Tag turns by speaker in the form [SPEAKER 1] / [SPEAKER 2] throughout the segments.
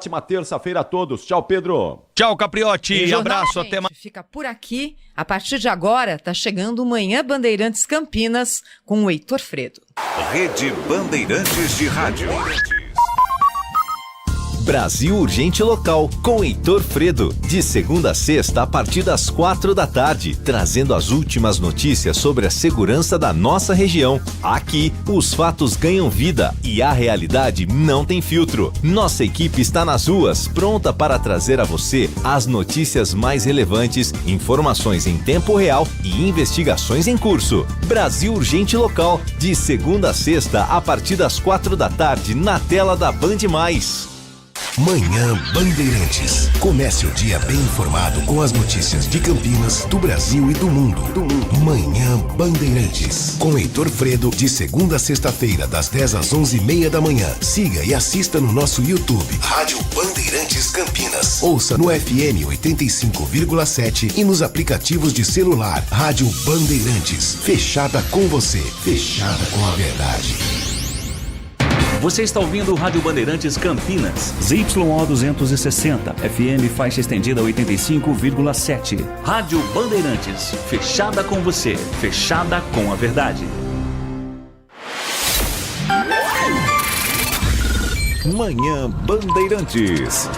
[SPEAKER 1] Ótima terça-feira a todos. Tchau, Pedro.
[SPEAKER 2] Tchau, Capriotti. Abraço, até mais.
[SPEAKER 3] Fica por aqui. A partir de agora, tá chegando o Manhã Bandeirantes Campinas com o Heitor Fredo.
[SPEAKER 4] Rede Bandeirantes de Rádio.
[SPEAKER 5] Brasil Urgente Local, com Heitor Fredo. De segunda a sexta, a partir das 4 da tarde, trazendo as últimas notícias sobre a segurança da nossa região. Aqui, os fatos ganham vida e a realidade não tem filtro. Nossa equipe está nas ruas, pronta para trazer a você as notícias mais relevantes, informações em tempo real e investigações em curso. Brasil Urgente Local, de segunda a sexta, a partir das 4 da tarde, na tela da Band+.
[SPEAKER 6] Manhã Bandeirantes. Comece o dia bem informado com as notícias de Campinas, do Brasil e do mundo. Manhã Bandeirantes. Com Heitor Fredo, de segunda a sexta-feira, das 10 às 11h30 da manhã. Siga e assista no nosso YouTube, Rádio Bandeirantes Campinas. Ouça no FM 85,7 e nos aplicativos de celular. Rádio Bandeirantes. Fechada com você. Fechada com a verdade.
[SPEAKER 7] Você está ouvindo o Rádio Bandeirantes Campinas, ZYO 260, FM faixa estendida 85,7. Rádio Bandeirantes, fechada com você, fechada com a verdade.
[SPEAKER 5] Manhã Bandeirantes.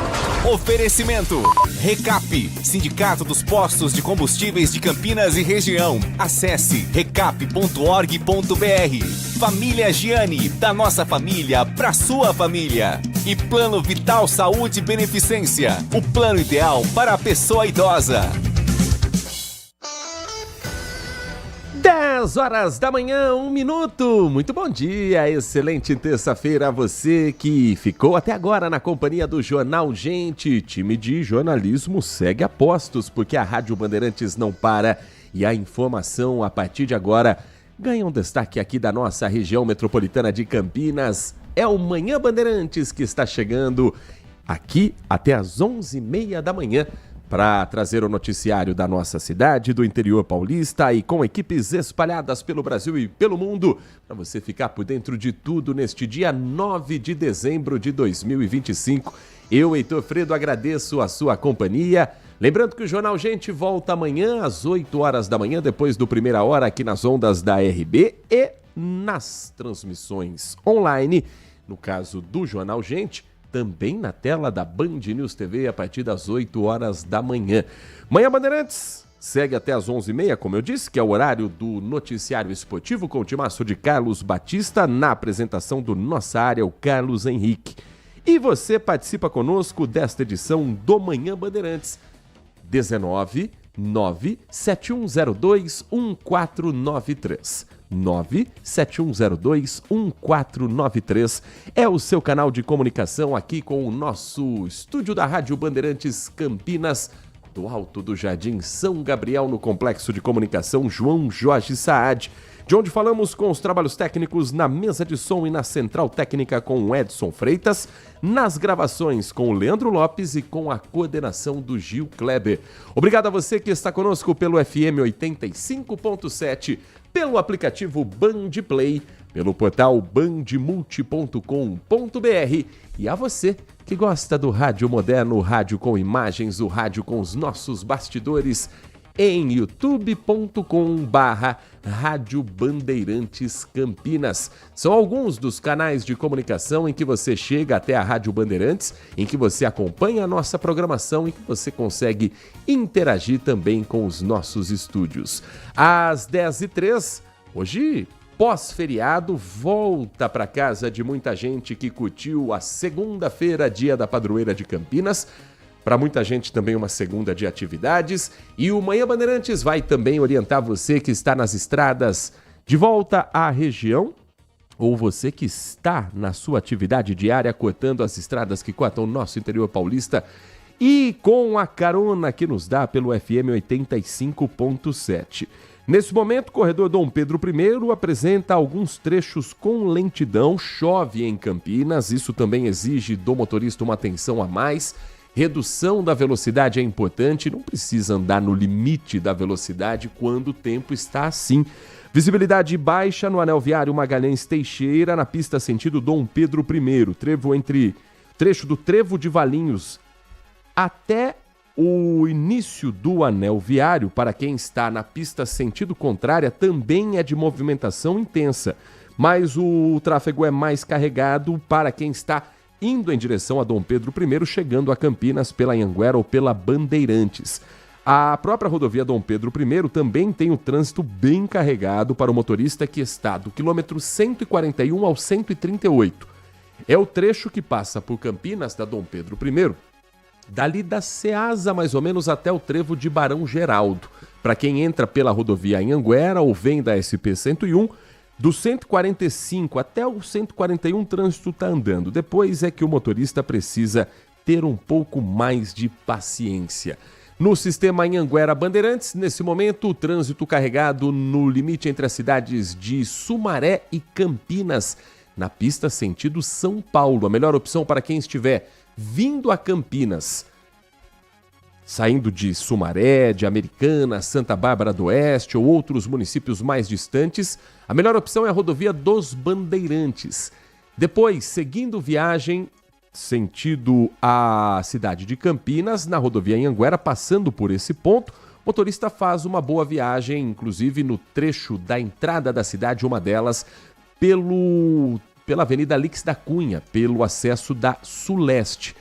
[SPEAKER 8] Oferecimento Recap, Sindicato dos Postos de Combustíveis de Campinas e Região. Acesse recap.org.br. Família Giani, da nossa família pra sua família. E Plano Vital Saúde e Beneficência, o plano ideal para a pessoa idosa.
[SPEAKER 1] 10 horas da manhã, 1 minuto. Muito bom dia, excelente terça-feira a você que ficou até agora na companhia do Jornal Gente. Time de jornalismo segue a postos, porque a Rádio Bandeirantes não para e a informação a partir de agora ganha um destaque aqui da nossa região metropolitana de Campinas. É o Manhã Bandeirantes que está chegando aqui até às 11h30 da manhã. Para trazer o noticiário da nossa cidade, do interior paulista e com equipes espalhadas pelo Brasil e pelo mundo, para você ficar por dentro de tudo neste dia 9 de dezembro de 2025. Eu, Heitor Fredo, agradeço a sua companhia. Lembrando que o Jornal Gente volta amanhã às 8 horas da manhã, depois do Primeira Hora aqui nas ondas da RB e nas transmissões online, no caso do Jornal Gente, também na tela da Band News TV a partir das 8 horas da manhã. Manhã Bandeirantes segue até as 11h30, como eu disse, que é o horário do noticiário esportivo com o timaço de Carlos Batista, na apresentação do Nossa Área, o Carlos Henrique. E você participa conosco desta edição do Manhã Bandeirantes, 19-97102-1493. 97102-1493 é o seu canal de comunicação aqui com o nosso estúdio da Rádio Bandeirantes Campinas, do alto do Jardim São Gabriel, no Complexo de Comunicação João Jorge Saad, de onde falamos com os trabalhos técnicos na mesa de som e na central técnica com o Edson Freitas, nas gravações com o Leandro Lopes e com a coordenação do Gil Kleber. Obrigado a você que está conosco pelo FM 85.7, pelo aplicativo Band Play, pelo portal bandmulti.com.br e a você que gosta do rádio moderno, o rádio com imagens, o rádio com os nossos bastidores, em youtube.com/Rádio Bandeirantes Campinas. São alguns dos canais de comunicação em que você chega até a Rádio Bandeirantes, em que você acompanha a nossa programação e que você consegue interagir também com os nossos estúdios. Às 10h03, hoje, pós-feriado, volta para casa de muita gente que curtiu a segunda-feira, dia da padroeira de Campinas. Para muita gente também uma segunda de atividades. E o Manhã Bandeirantes vai também orientar você que está nas estradas de volta à região, ou você que está na sua atividade diária cortando as estradas que cortam o nosso interior paulista e com a carona que nos dá pelo FM 85.7. Nesse momento, o corredor Dom Pedro I apresenta alguns trechos com lentidão. Chove em Campinas, isso também exige do motorista uma atenção a mais. Redução da velocidade é importante, não precisa andar no limite da velocidade quando o tempo está assim. Visibilidade baixa no anel viário Magalhães Teixeira, na pista sentido Dom Pedro I, trevo trecho do Trevo de Valinhos até o início do anel viário, para quem está na pista sentido contrária, também é de movimentação intensa, mas o tráfego é mais carregado para quem está indo em direção a Dom Pedro I, chegando a Campinas pela Anhanguera ou pela Bandeirantes. A própria rodovia Dom Pedro I também tem o trânsito bem carregado para o motorista que está do quilômetro 141 ao 138. É o trecho que passa por Campinas, da Dom Pedro I, dali da Ceasa mais ou menos até o trevo de Barão Geraldo. Para quem entra pela rodovia Anhanguera ou vem da SP-101, do 145 até o 141 o trânsito está andando. Depois é que o motorista precisa ter um pouco mais de paciência. No sistema Anhanguera Bandeirantes, nesse momento, o trânsito carregado no limite entre as cidades de Sumaré e Campinas, na pista sentido São Paulo. A melhor opção para quem estiver vindo a Campinas, saindo de Sumaré, de Americana, Santa Bárbara do Oeste ou outros municípios mais distantes, a melhor opção é a rodovia dos Bandeirantes. Depois, seguindo viagem sentido a cidade de Campinas, na rodovia Anhanguera, passando por esse ponto, o motorista faz uma boa viagem, inclusive no trecho da entrada da cidade, uma delas, pela Avenida Alix da Cunha, pelo acesso da Suleste.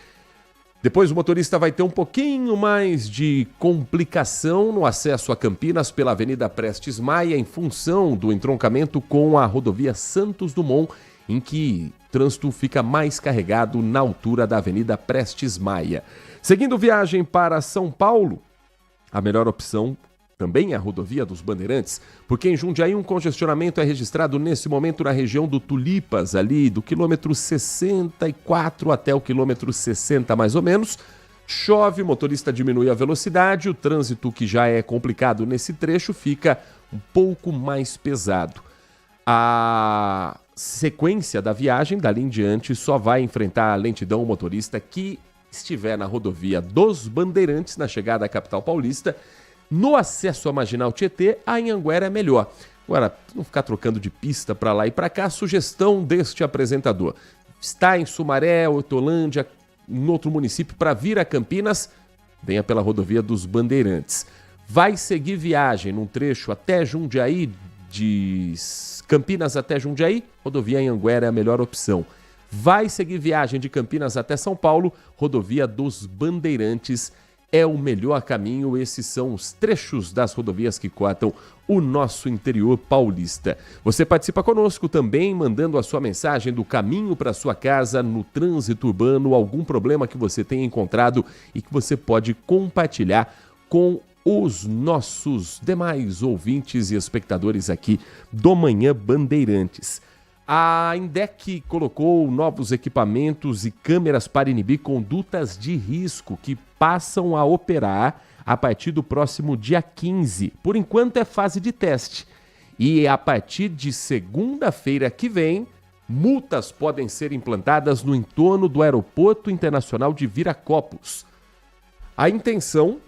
[SPEAKER 1] Depois o motorista vai ter um pouquinho mais de complicação no acesso a Campinas pela Avenida Prestes Maia, em função do entroncamento com a rodovia Santos Dumont, em que o trânsito fica mais carregado na altura da Avenida Prestes Maia. Seguindo viagem para São Paulo, a melhor opção também é a rodovia dos Bandeirantes, porque em Jundiaí um congestionamento é registrado nesse momento na região do Tulipas, ali do quilômetro 64 até o quilômetro 60 mais ou menos. Chove, o motorista diminui a velocidade, o trânsito que já é complicado nesse trecho fica um pouco mais pesado. A sequência da viagem, dali em diante, só vai enfrentar a lentidão o motorista que estiver na rodovia dos Bandeirantes, na chegada à capital paulista. No acesso à Marginal Tietê, a Anhanguera é melhor. Agora, não ficar trocando de pista para lá e para cá, sugestão deste apresentador. Está em Sumaré, Hortolândia, em outro município, para vir a Campinas, venha pela rodovia dos Bandeirantes. Vai seguir viagem num trecho até Jundiaí, de Campinas até Jundiaí, rodovia Anhanguera é a melhor opção. Vai seguir viagem de Campinas até São Paulo, rodovia dos Bandeirantes é o melhor caminho. Esses são os trechos das rodovias que cortam o nosso interior paulista. Você participa conosco também, mandando a sua mensagem do caminho para sua casa no trânsito urbano, algum problema que você tenha encontrado e que você pode compartilhar com os nossos demais ouvintes e espectadores aqui do Manhã Bandeirantes. A INDEC colocou novos equipamentos e câmeras para inibir condutas de risco que passam a operar a partir do próximo dia 15. Por enquanto é fase de teste. E a partir de segunda-feira que vem, multas podem ser implantadas no entorno do Aeroporto Internacional de Viracopos. A intenção,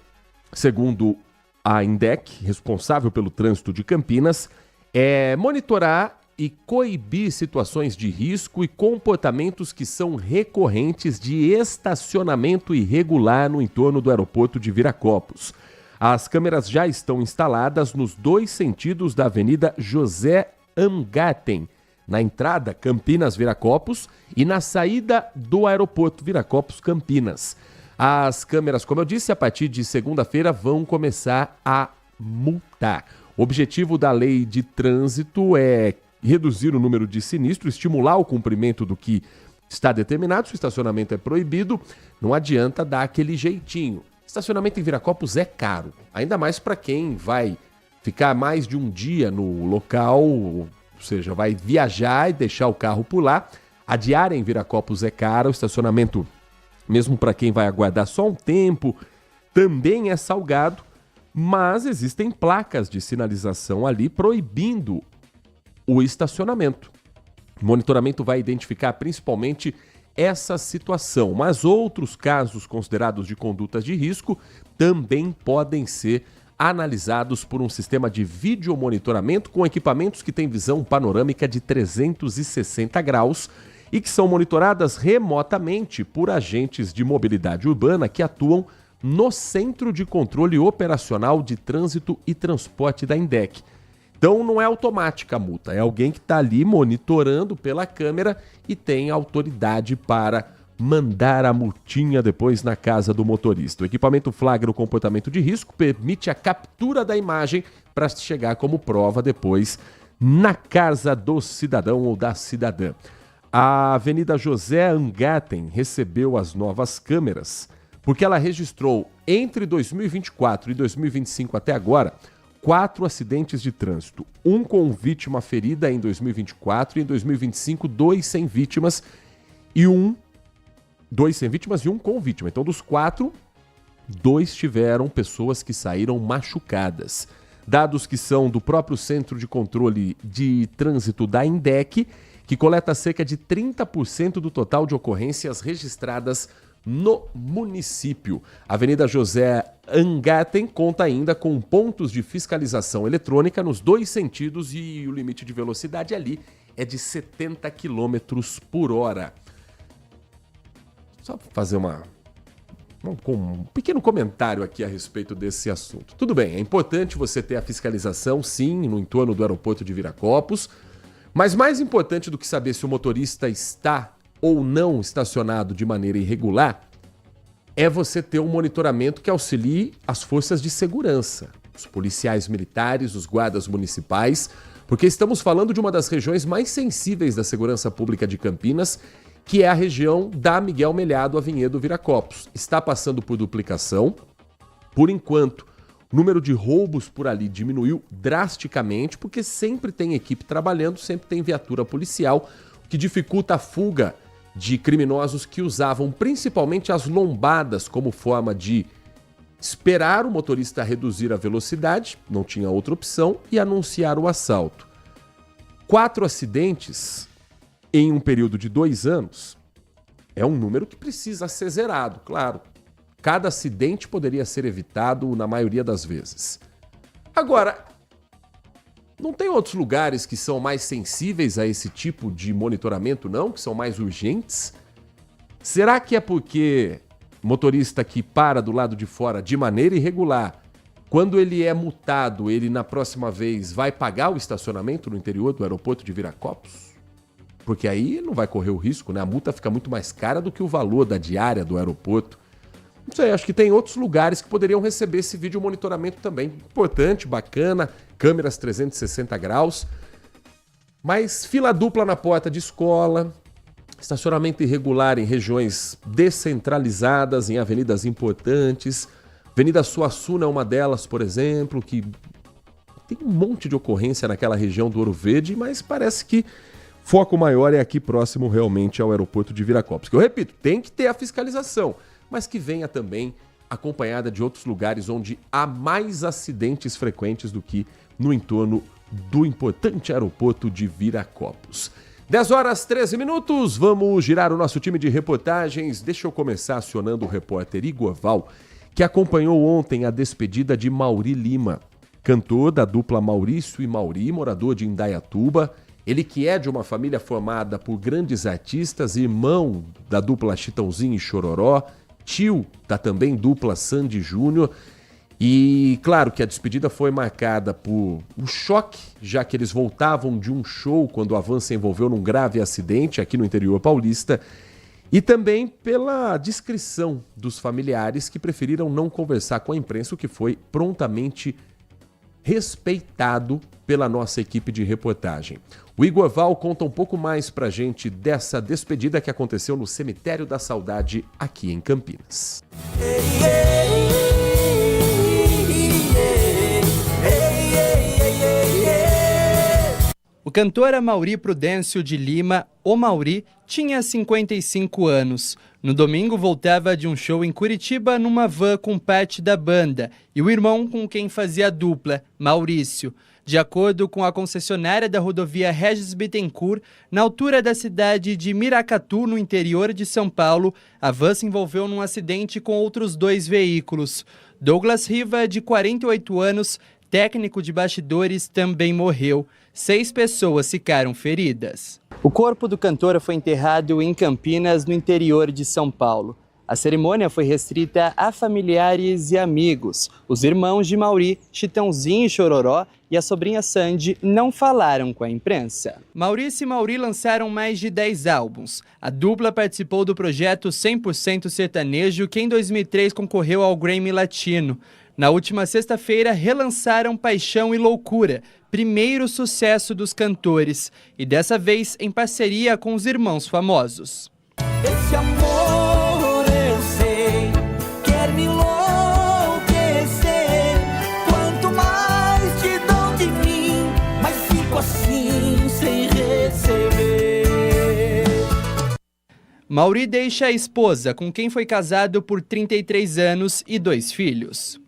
[SPEAKER 1] segundo a INDEC, responsável pelo trânsito de Campinas, é monitorar e coibir situações de risco e comportamentos que são recorrentes de estacionamento irregular no entorno do aeroporto de Viracopos. As câmeras já estão instaladas nos dois sentidos da Avenida José Amgarten, na entrada Campinas-Viracopos e na saída do aeroporto Viracopos-Campinas. As câmeras, como eu disse, a partir de segunda-feira vão começar a multar. O objetivo da lei de trânsito é reduzir o número de sinistros, estimular o cumprimento do que está determinado. Se o estacionamento é proibido, não adianta dar aquele jeitinho. Estacionamento em Viracopos é caro, ainda mais para quem vai ficar mais de um dia no local, ou seja, vai viajar e deixar o carro por lá. A diária em Viracopos é cara, o estacionamento, mesmo para quem vai aguardar só um tempo, também é salgado, mas existem placas de sinalização ali proibindo o estacionamento. O monitoramento vai identificar principalmente essa situação, mas outros casos considerados de condutas de risco também podem ser analisados por um sistema de videomonitoramento com equipamentos que têm visão panorâmica de 360 graus e que são monitoradas remotamente por agentes de mobilidade urbana que atuam no Centro de Controle Operacional de Trânsito e Transporte da INDEC. Então não é automática a multa, é alguém que está ali monitorando pela câmera e tem autoridade para mandar a multinha depois na casa do motorista. O equipamento flagra o comportamento de risco, permite a captura da imagem para chegar como prova depois na casa do cidadão ou da cidadã. A Avenida José Angaten recebeu as novas câmeras porque ela registrou entre 2024 e 2025 até agora 4 acidentes de trânsito. Um com vítima ferida em 2024 e em 2025 2 sem vítimas e 2 sem vítimas e 1 com vítima. Então dos 4, 2 tiveram pessoas que saíram machucadas. Dados que são do próprio Centro de Controle de Trânsito da INDEC, que coleta cerca de 30% do total de ocorrências registradas no município. A Avenida José Angaten conta ainda com pontos de fiscalização eletrônica nos 2 sentidos e o limite de velocidade ali é de 70 km por hora. Só fazer um pequeno comentário aqui a respeito desse assunto. Tudo bem, é importante você ter a fiscalização, sim, no entorno do aeroporto de Viracopos, mas mais importante do que saber se o motorista está ou não estacionado de maneira irregular é você ter um monitoramento que auxilie as forças de segurança, os policiais militares, os guardas municipais, porque estamos falando de uma das regiões mais sensíveis da segurança pública de Campinas, que é a região da Miguel Melhado, Vinhedo, Viracopos. Está passando por duplicação. Por enquanto, o número de roubos por ali diminuiu drasticamente, porque sempre tem equipe trabalhando, sempre tem viatura policial, o que dificulta a fuga de criminosos que usavam principalmente as lombadas como forma de esperar o motorista reduzir a velocidade, não tinha outra opção, e anunciar o assalto. 4 acidentes em um período de 2 anos é um número que precisa ser zerado, claro. Cada acidente poderia ser evitado na maioria das vezes. Agora, não tem outros lugares que são mais sensíveis a esse tipo de monitoramento, não? Que são mais urgentes? Será que é porque o motorista que para do lado de fora de maneira irregular, quando ele é multado, ele na próxima vez vai pagar o estacionamento no interior do aeroporto de Viracopos? Porque aí não vai correr o risco, né? A multa fica muito mais cara do que o valor da diária do aeroporto. Não sei, acho que tem outros lugares que poderiam receber esse vídeo monitoramento também. Importante, bacana, câmeras 360 graus. Mas fila dupla na porta de escola, estacionamento irregular em regiões descentralizadas, em avenidas importantes. Avenida Suassuna é uma delas, por exemplo, que tem um monte de ocorrência naquela região do Ouro Verde, mas parece que foco maior é aqui próximo realmente ao aeroporto de Viracopos. Que eu repito, tem que ter a fiscalização, mas que venha também acompanhada de outros lugares onde há mais acidentes frequentes do que no entorno do importante aeroporto de Viracopos. 10h13, vamos girar o nosso time de reportagens. Deixa eu começar acionando o repórter Igor Val, que acompanhou ontem a despedida de Mauri Lima, cantor da dupla Maurício e Mauri, morador de Indaiatuba. Ele que é de uma família formada por grandes artistas, irmão da dupla Chitãozinho e Chororó, tio da também dupla Sandy Júnior. E claro que a despedida foi marcada por um choque, já que eles voltavam de um show quando a van se envolveu num grave acidente aqui no interior paulista, e também pela discrição dos familiares que preferiram não conversar com a imprensa, o que foi prontamente respeitado pela nossa equipe de reportagem. O Igor Val conta um pouco mais pra gente dessa despedida que aconteceu no Cemitério da Saudade aqui em Campinas.
[SPEAKER 9] O cantor Amaury Prudêncio de Lima, o Mauri, tinha 55 anos. No domingo voltava de um show em Curitiba numa van com Pat da banda e o irmão com quem fazia a dupla, Maurício. De acordo com a concessionária da rodovia Regis Bittencourt, na altura da cidade de Miracatu, no interior de São Paulo, a van se envolveu num acidente com outros 2 veículos. Douglas Riva, de 48 anos, técnico de bastidores também morreu. 6 pessoas ficaram feridas. O corpo do cantor foi enterrado em Campinas, no interior de São Paulo. A cerimônia foi restrita a familiares e amigos. Os irmãos de Mauri, Chitãozinho e Chororó, e a sobrinha Sandy não falaram com a imprensa. Maurício e Mauri lançaram mais de 10 álbuns. A dupla participou do projeto 100% Sertanejo, que em 2003 concorreu ao Grammy Latino. Na última sexta-feira, relançaram Paixão e Loucura, primeiro sucesso dos cantores, e dessa vez em parceria com os irmãos famosos.
[SPEAKER 10] Esse amor eu sei, quer me enlouquecer, quanto mais te dão de mim, mas fico assim sem receber.
[SPEAKER 9] Mauri deixa a esposa, com quem foi casado por 33 anos e 2 filhos.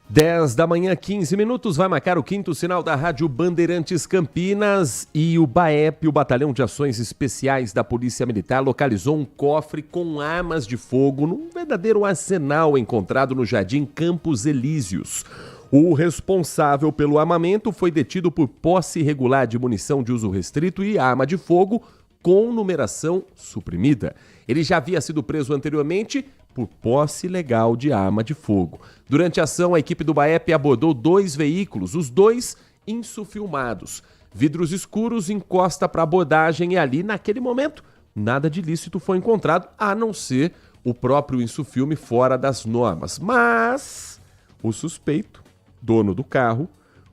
[SPEAKER 1] 10 da manhã, 15 minutos, vai marcar o 5º sinal da Rádio Bandeirantes Campinas e o BAEP, o Batalhão de Ações Especiais da Polícia Militar, localizou um cofre com armas de fogo num verdadeiro arsenal encontrado no Jardim Campos Elíseos. O responsável pelo armamento foi detido por posse irregular de munição de uso restrito e arma de fogo com numeração suprimida. Ele já havia sido preso anteriormente por posse ilegal de arma de fogo. Durante a ação, a equipe do BAEP abordou 2 veículos, os 2 insufilmados. Vidros escuros, encosta para abordagem e ali, naquele momento, nada de ilícito foi encontrado, a não ser o próprio insufilme fora das normas. Mas o suspeito, dono do carro,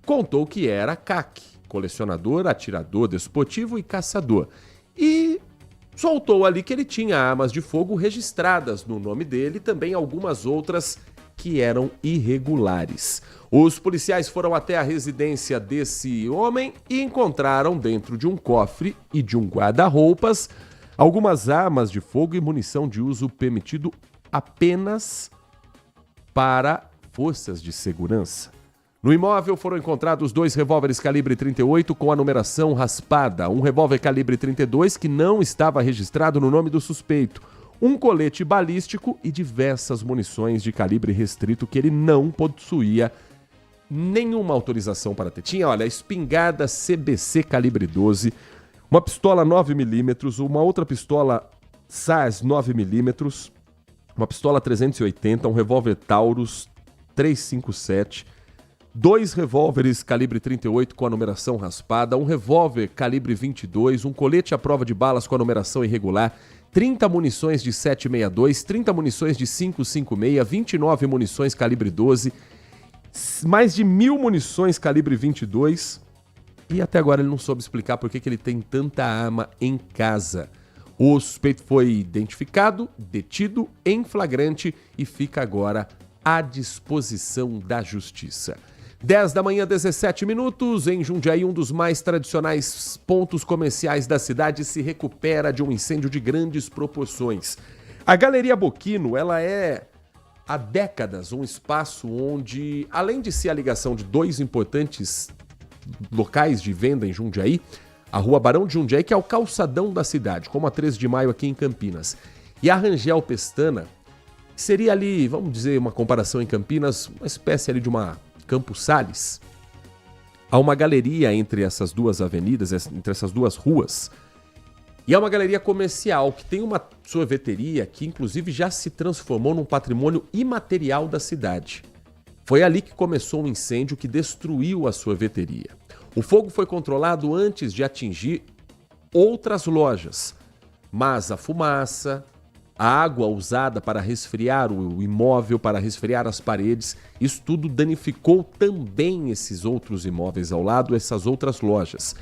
[SPEAKER 1] contou que era CAC, colecionador, atirador desportivo e caçador. E soltou ali que ele tinha armas de fogo registradas no nome dele e também algumas outras que eram irregulares. Os policiais foram até a residência desse homem e encontraram dentro de um cofre e de um guarda-roupas algumas armas de fogo e munição de uso permitido apenas para forças de segurança. No imóvel foram encontrados 2 revólveres calibre 38 com a numeração raspada, um revólver calibre 32 que não estava registrado no nome do suspeito, um colete balístico e diversas munições de calibre restrito que ele não possuía nenhuma autorização para ter. Tinha, olha, espingarda CBC calibre 12, uma pistola 9mm, uma outra pistola SARS 9mm, uma pistola 380, um revólver Taurus 357, 2 revólveres calibre 38 com a numeração raspada, um revólver calibre 22, um colete à prova de balas com a numeração irregular, 30 munições de 7,62, 30 munições de 5,56, 29 munições calibre 12, mais de 1.000 munições calibre 22 e até agora ele não soube explicar por que ele tem tanta arma em casa. O suspeito foi identificado, detido em flagrante e fica agora à disposição da justiça. 10 da manhã, 17 minutos, em Jundiaí, um dos mais tradicionais pontos comerciais da cidade se recupera de um incêndio de grandes proporções. A Galeria Bocchino, ela é há décadas um espaço onde, além de ser a ligação de 2 importantes locais de venda em Jundiaí, a Rua Barão de Jundiaí, que é o calçadão da cidade, como a 13 de maio aqui em Campinas, e a Rangel Pestana, que seria ali, vamos dizer, uma comparação em Campinas, uma espécie ali de uma Campos Sales. Há uma galeria entre essas 2 avenidas, entre essas 2 ruas, e é uma galeria comercial que tem uma sorveteria que inclusive já se transformou num patrimônio imaterial da cidade. Foi ali que começou um incêndio que destruiu a sorveteria. O fogo foi controlado antes de atingir outras lojas, mas a fumaça, a água usada para resfriar o imóvel, para resfriar as paredes, isso tudo danificou também esses outros imóveis ao lado, essas outras lojas.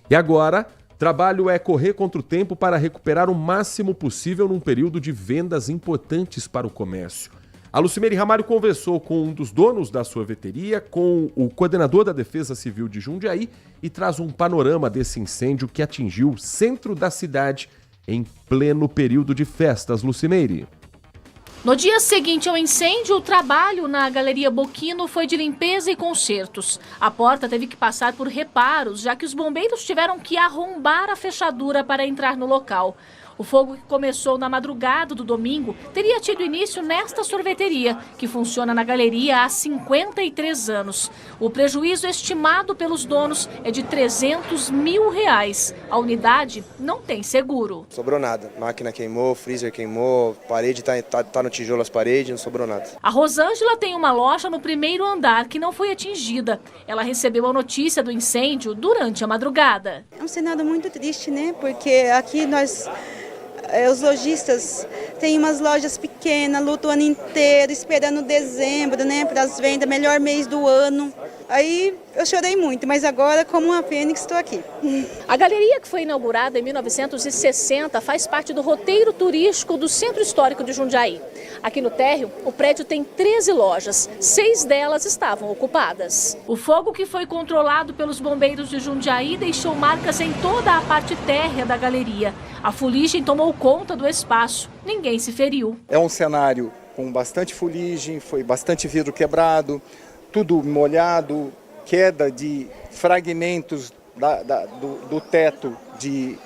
[SPEAKER 1] E agora, trabalho é correr contra o tempo para recuperar o máximo possível num período de vendas importantes para o comércio. A Lucimeire Ramalho conversou com um dos donos da sorveteria, com o coordenador da Defesa Civil de Jundiaí e traz um panorama desse incêndio que atingiu o centro da cidade em pleno período de festas, Lucimeire.
[SPEAKER 11] No dia seguinte ao incêndio, o trabalho na Galeria Bocchino foi de limpeza e consertos. A porta teve que passar por reparos, já que os bombeiros tiveram que arrombar a fechadura para entrar no local. O fogo que começou na madrugada do domingo teria tido início nesta sorveteria, que funciona na galeria há 53 anos. O prejuízo estimado pelos donos é de R$300 mil. A unidade não tem seguro.
[SPEAKER 12] Sobrou nada. Máquina queimou, freezer queimou, parede tá no tijolo as paredes, não sobrou nada.
[SPEAKER 11] A Rosângela tem uma loja no primeiro andar que não foi atingida. Ela recebeu a notícia do incêndio durante a madrugada.
[SPEAKER 13] É um cenário muito triste, né? Porque aqui os lojistas têm umas lojas pequenas, lutam o ano inteiro, esperando dezembro, né? Para as vendas, melhor mês do ano. Aí eu chorei muito, mas agora, como uma fênix, estou aqui.
[SPEAKER 11] A galeria, que foi inaugurada em 1960, faz parte do roteiro turístico do Centro Histórico de Jundiaí. Aqui no térreo, o prédio tem 13 lojas, 6 delas estavam ocupadas. O fogo, que foi controlado pelos bombeiros de Jundiaí, deixou marcas em toda a parte térrea da galeria. A fuligem tomou conta do espaço, ninguém se feriu.
[SPEAKER 14] É um cenário com bastante fuligem, foi bastante vidro quebrado, tudo molhado, queda de fragmentos do teto de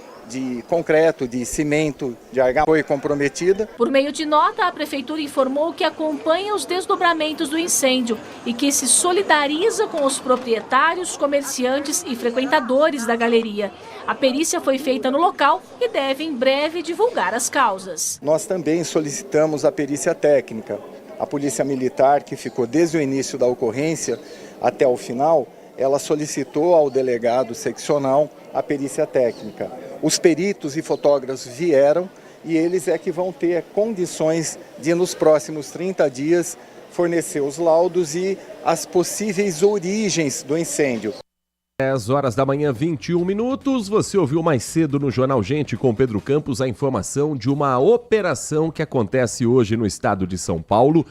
[SPEAKER 14] concreto, de cimento, de argamassa foi comprometida.
[SPEAKER 11] Por meio de nota, a prefeitura informou que acompanha os desdobramentos do incêndio e que se solidariza com os proprietários, comerciantes e frequentadores da galeria. A perícia foi feita no local e deve em breve divulgar as causas.
[SPEAKER 14] Nós também solicitamos a perícia técnica. A Polícia Militar, que ficou desde o início da ocorrência até o final, ela solicitou ao delegado seccional a perícia técnica. Os peritos e fotógrafos vieram e eles é que vão ter condições de, nos próximos 30 dias, fornecer os laudos e as possíveis origens do incêndio.
[SPEAKER 1] 10 horas da manhã, 21 minutos. Você ouviu mais cedo no Jornal Gente com Pedro Campos a informação de uma operação que acontece hoje no estado de São Paulo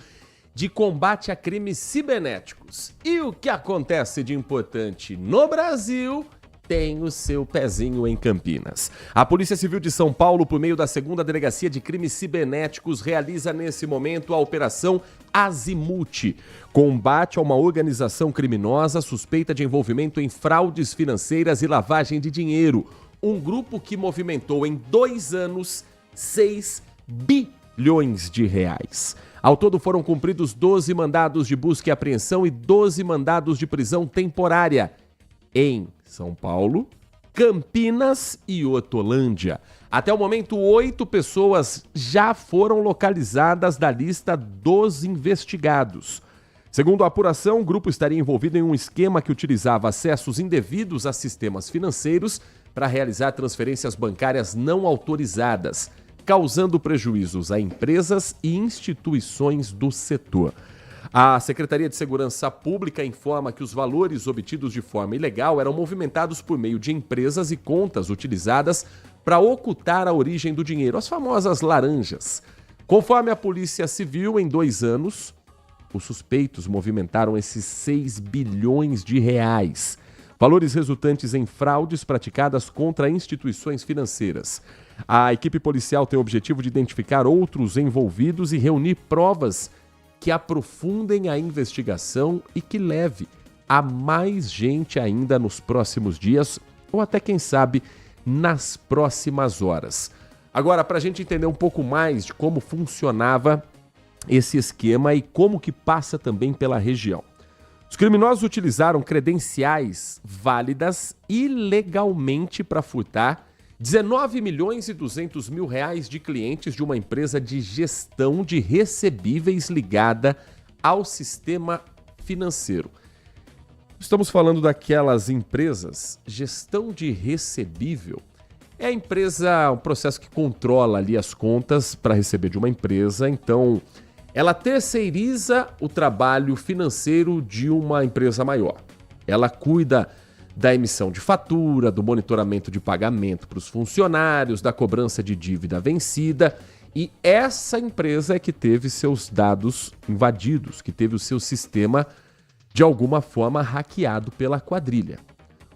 [SPEAKER 1] de combate a crimes cibernéticos. E o que acontece de importante no Brasil tem o seu pezinho em Campinas. A Polícia Civil de São Paulo, por meio da 2ª Delegacia de Crimes Cibernéticos, realiza nesse momento a Operação Azimuth, combate a uma organização criminosa suspeita de envolvimento em fraudes financeiras e lavagem de dinheiro. Um grupo que movimentou em 2 anos 6 bilhões de reais. Ao todo foram cumpridos 12 mandados de busca e apreensão e 12 mandados de prisão temporária em São Paulo, Campinas e Hortolândia. Até o momento, 8 pessoas já foram localizadas da lista dos investigados. Segundo a apuração, o grupo estaria envolvido em um esquema que utilizava acessos indevidos a sistemas financeiros para realizar transferências bancárias não autorizadas, causando prejuízos a empresas e instituições do setor. A Secretaria de Segurança Pública informa que os valores obtidos de forma ilegal eram movimentados por meio de empresas e contas utilizadas para ocultar a origem do dinheiro, as famosas laranjas. Conforme a Polícia Civil, em 2 anos, os suspeitos movimentaram esses 6 bilhões de reais, valores resultantes em fraudes praticadas contra instituições financeiras. A equipe policial tem o objetivo de identificar outros envolvidos e reunir provas que aprofundem a investigação e que leve a mais gente ainda nos próximos dias, ou até, quem sabe, nas próximas horas. Agora, para a gente entender um pouco mais de como funcionava esse esquema e como que passa também pela região. Os criminosos utilizaram credenciais válidas ilegalmente para furtar 19 milhões e 200 mil reais de clientes de uma empresa de gestão de recebíveis ligada ao sistema financeiro. Estamos falando daquelas empresas, gestão de recebível. É a empresa, um processo que controla ali as contas para receber de uma empresa, então ela terceiriza o trabalho financeiro de uma empresa maior. Ela cuida da emissão de fatura, do monitoramento de pagamento para os funcionários, da cobrança de dívida vencida, e essa empresa é que teve seus dados invadidos, que teve o seu sistema de alguma forma hackeado pela quadrilha.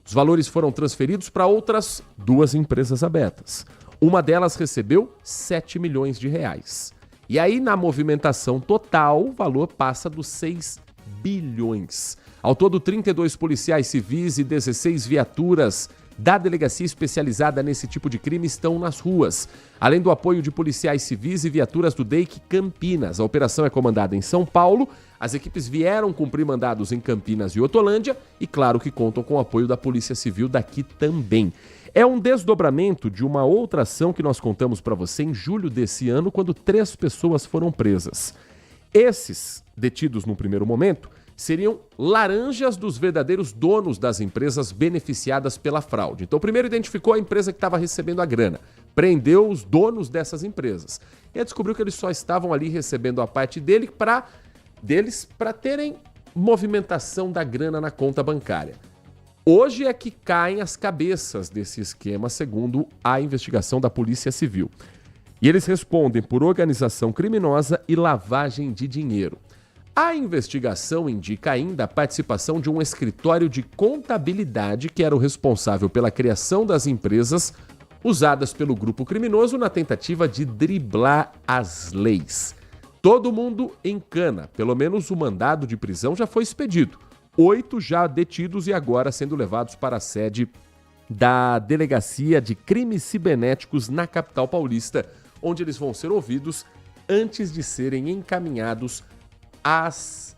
[SPEAKER 1] Os valores foram transferidos para outras 2 empresas abertas. Uma delas recebeu 7 milhões de reais. E aí, na movimentação total, o valor passa dos 6 bilhões. Ao todo, 32 policiais civis e 16 viaturas da delegacia especializada nesse tipo de crime estão nas ruas, além do apoio de policiais civis e viaturas do DEIC Campinas. A operação é comandada em São Paulo, as equipes vieram cumprir mandados em Campinas e Hortolândia e claro que contam com o apoio da Polícia Civil daqui também. É um desdobramento de uma outra ação que nós contamos para você em julho desse ano, quando 3 pessoas foram presas. Esses, detidos no primeiro momento, seriam laranjas dos verdadeiros donos das empresas beneficiadas pela fraude. Então, primeiro identificou a empresa que estava recebendo a grana, prendeu os donos dessas empresas. E aí descobriu que eles só estavam ali recebendo a parte deles para terem movimentação da grana na conta bancária. Hoje é que caem as cabeças desse esquema, segundo a investigação da Polícia Civil. E eles respondem por organização criminosa e lavagem de dinheiro. A investigação indica ainda a participação de um escritório de contabilidade que era o responsável pela criação das empresas usadas pelo grupo criminoso na tentativa de driblar as leis. Todo mundo em cana, pelo menos o mandado de prisão já foi expedido. 8 já detidos e agora sendo levados para a sede da Delegacia de Crimes Cibernéticos na capital paulista, onde eles vão ser ouvidos antes de serem encaminhados às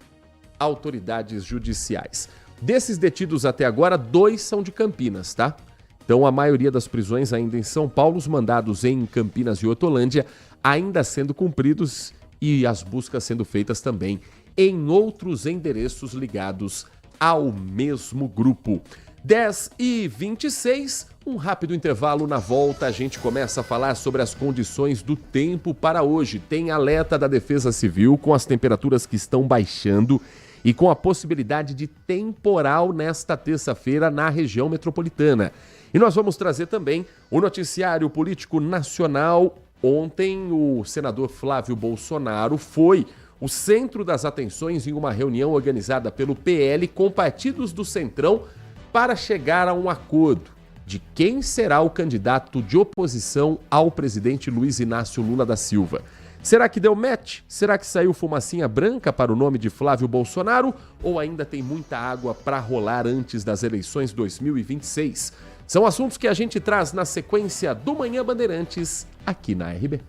[SPEAKER 1] autoridades judiciais. Desses detidos até agora, 2 são de Campinas, tá? Então a maioria das prisões ainda em São Paulo, os mandados em Campinas e Hortolândia ainda sendo cumpridos e as buscas sendo feitas também em outros endereços ligados ao mesmo grupo. 10h26, um rápido intervalo. Na volta a gente começa a falar sobre as condições do tempo para hoje. Tem alerta da Defesa Civil com as temperaturas que estão baixando e com a possibilidade de temporal nesta terça-feira na região metropolitana. E nós vamos trazer também o noticiário político nacional. Ontem o senador Flávio Bolsonaro foi o centro das atenções em uma reunião organizada pelo PL com partidos do Centrão para chegar a um acordo de quem será o candidato de oposição ao presidente Luiz Inácio Lula da Silva. Será que deu match? Será que saiu fumacinha branca para o nome de Flávio Bolsonaro? Ou ainda tem muita água para rolar antes das eleições 2026? São assuntos que a gente traz na sequência do Manhã Bandeirantes, aqui na RB.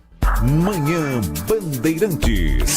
[SPEAKER 4] Manhã Bandeirantes.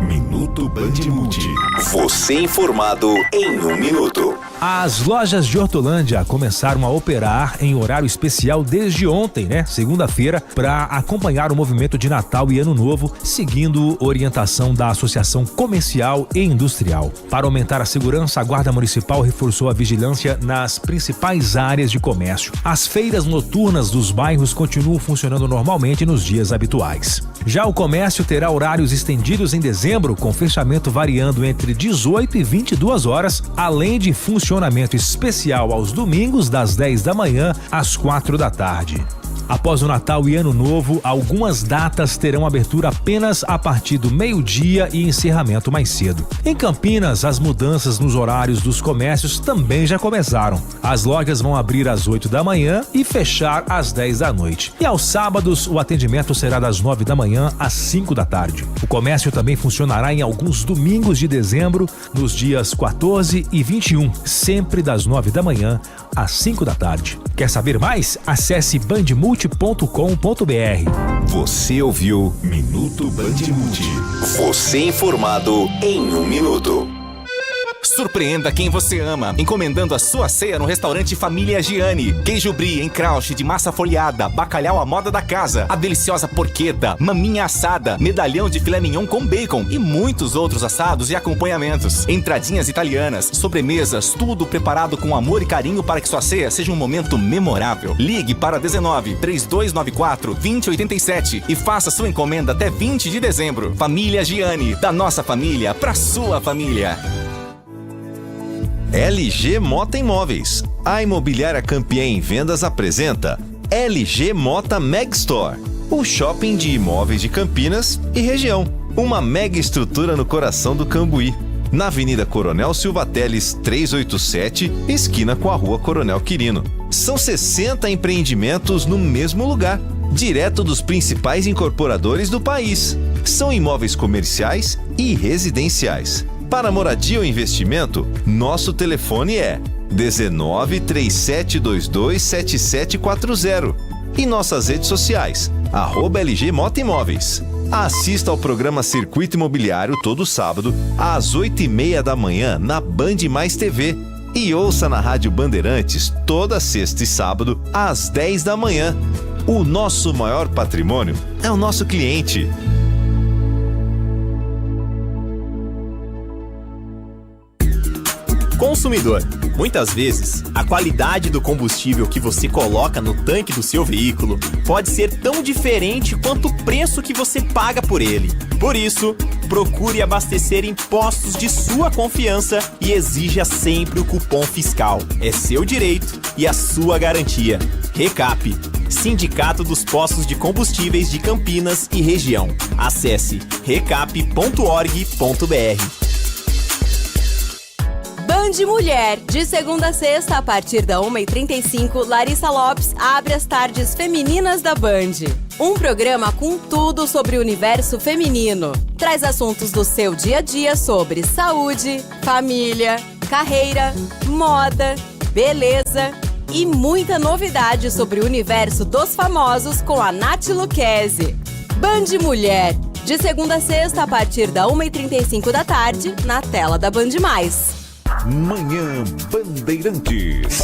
[SPEAKER 4] Minuto Bandimulti. Você informado em 1 minuto.
[SPEAKER 15] As lojas de Hortolândia começaram a operar em horário especial desde ontem, segunda-feira, para acompanhar o movimento de Natal e Ano Novo, seguindo orientação da Associação Comercial e Industrial. Para aumentar a segurança, a Guarda Municipal reforçou a vigilância nas principais áreas de comércio. As feiras noturnas dos bairros continuam funcionando normalmente nos dias habituais. Já o comércio terá horários estendidos em dezembro, com fechamento variando entre 18 e 22 horas, além de funcionamento especial aos domingos das 10 da manhã às 4 da tarde. Após o Natal e Ano Novo, algumas datas terão abertura apenas a partir do meio-dia e encerramento mais cedo. Em Campinas, as mudanças nos horários dos comércios também já começaram. As lojas vão abrir às 8 da manhã e fechar às 10 da noite. E aos sábados, o atendimento será das 9 da manhã às 5 da tarde. O comércio também funcionará em alguns domingos de dezembro, nos dias 14 e 21, sempre das 9 da manhã às 5 da tarde. Quer saber mais? Acesse bandmulti.com.br.
[SPEAKER 4] Você ouviu Minuto Bandimulti. Você informado em 1 minuto.
[SPEAKER 8] Surpreenda quem você ama, encomendando a sua ceia no restaurante Família Giani. Queijo brie em crouch de massa folhada, bacalhau à moda da casa, a deliciosa porqueta, maminha assada, medalhão de filé mignon com bacon e muitos outros assados e acompanhamentos. Entradinhas italianas, sobremesas, tudo preparado com amor e carinho para que sua ceia seja um momento memorável. Ligue para 19 3294 2087 e faça sua encomenda até 20 de dezembro. Família Giani, da nossa família para sua família.
[SPEAKER 5] LG Mota Imóveis. A imobiliária campeã em vendas apresenta LG Mota Meg Store, o shopping de imóveis de Campinas e região. Uma mega estrutura no coração do Cambuí, na Avenida Coronel Silva Teles 387, esquina com a Rua Coronel Quirino. São 60 empreendimentos no mesmo lugar, direto dos principais incorporadores do país. São imóveis comerciais e residenciais. Para moradia ou investimento, nosso telefone é 19 3722 7740 e nossas redes sociais, @LG Moto Imóveis. Assista ao programa Circuito Imobiliário todo sábado, às 8h30 da manhã, na Band Mais TV. E ouça na Rádio Bandeirantes toda sexta e sábado, às 10 da manhã. O nosso maior patrimônio é o nosso cliente.
[SPEAKER 16] Consumidor, muitas vezes, a qualidade do combustível que você coloca no tanque do seu veículo pode ser tão diferente quanto o preço que você paga por ele. Por isso, procure abastecer em postos de sua confiança e exija sempre o cupom fiscal. É seu direito e a sua garantia. Recap, Sindicato dos Postos de Combustíveis de Campinas e Região. Acesse recap.org.br.
[SPEAKER 17] Band Mulher, de segunda a sexta, a partir da 1h35, Larissa Lopes abre as tardes femininas da Band. Um programa com tudo sobre o universo feminino. Traz assuntos do seu dia a dia sobre saúde, família, carreira, moda, beleza e muita novidade sobre o universo dos famosos com a Nath Lucchesi. Band Mulher, de segunda a sexta, a partir da 1h35 da tarde, na tela da Band Mais.
[SPEAKER 4] Manhã Bandeirantes.